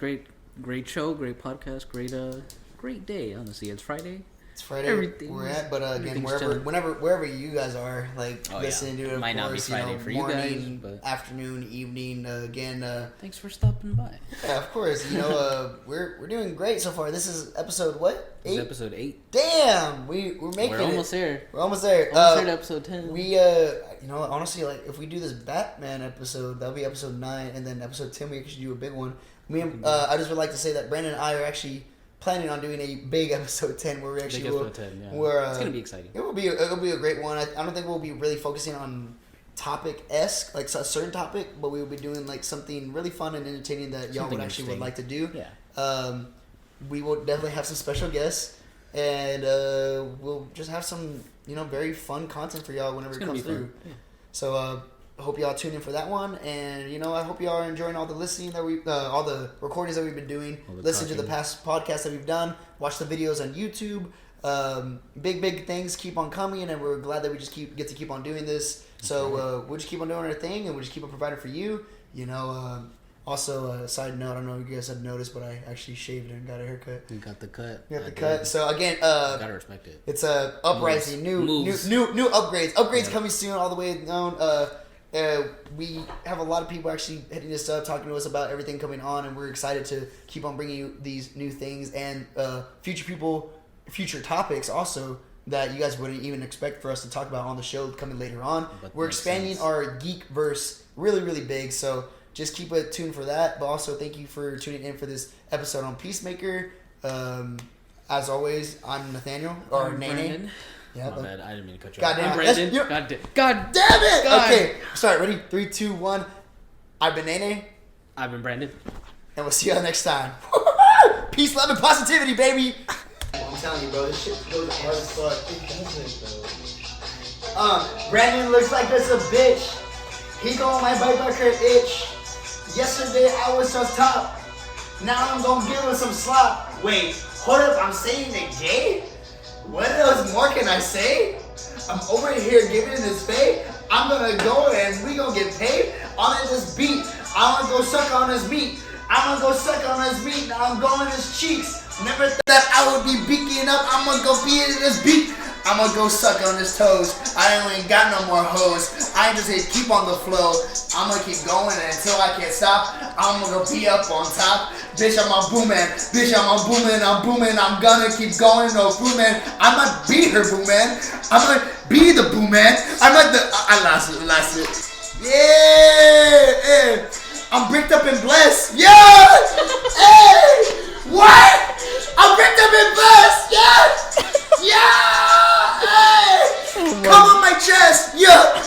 great show, great podcast, great day. Honestly, it's Friday. It's Friday. We're at, but again, wherever you guys are, like listening to it, of might not be Friday for you guys, but afternoon, evening. Again, thanks for stopping by. Yeah, of course. We're doing great so far. This is episode what? 8? This is episode 8. Damn, we're making it. We're almost there. Almost there to episode 10. We honestly, like if we do this Batman episode, that'll be episode 9, and then episode 10 we actually do a big one. I just would like to say that Brandon and I are actually planning on doing a big episode 10 where we actually episode 10, yeah. It's gonna be exciting. It'll be a great one. I don't think we'll be really focusing on topic-esque, like a certain topic, but we will be doing like something really fun and entertaining that y'all would actually would like to do. Yeah. We will definitely have some special guests, and we'll just have some very fun content for y'all whenever it comes through. Yeah. So I hope y'all tune in for that one, and I hope y'all are enjoying all the listening that all the recordings that we've been doing. Listen to the past podcasts that we've done. Watch the videos on YouTube. Big things keep on coming, and we're glad that we just get to keep on doing this. So we'll just keep on doing our thing, and we'll just keep on providing for you. Also, a side note, I don't know if you guys had noticed, but I actually shaved and got a haircut. You got the cut. You got the cut. So again, gotta respect it. It's a uprising, new upgrades. Upgrades coming soon, all the way down. We have a lot of people actually hitting us up, talking to us about everything coming on, and we're excited to keep on bringing you these new things and future topics also that you guys wouldn't even expect for us to talk about on the show coming later on. We're expanding our geek verse really, really big, so just keep it tuned for that. But also, thank you for tuning in for this episode on Peacemaker. As always, I'm Nathaniel, or Nene. Yeah, my bad. I didn't mean to cut you off. I'm Brandon. God damn it! God. Okay, sorry. Ready? 3, 2, 1. I've been Nene. I've been Brandon. And we'll see y'all next time. Peace, love, and positivity, baby. I'm telling you, bro, this shit goes hard as fuck. Brandon looks like this a bitch. He got my bike back her itch. Yesterday I was just top. Now I'm gonna give him some slop. Wait, hold up, I'm saying it gay? What else more can I say? I'm over here giving his pay. I'm gonna go and we gonna get paid on this beat. I'm gonna go suck on his meat. I'm gonna go suck on his meat. Now I'm going his cheeks. Never thought that I would be beaking up. I'm gonna go be in his beat. I'm gonna go suck on his toes. I ain't got no more hoes. I just hit keep on the flow. I'm gonna keep going until I can't stop. I'm gonna be up on top. Bitch, I'm a Booman. Bitch, I'm a Booman. I'm booming. I'm gonna keep going. No Booman. I'm gonna be her Booman. I'm gonna be the Booman. I'm like the. I lost it. Yeah. I'm bricked up and blessed. Yeah. Hey. What? I'm bricked up and blessed. Yeah. Yeah. Hey. Come on. Yeah.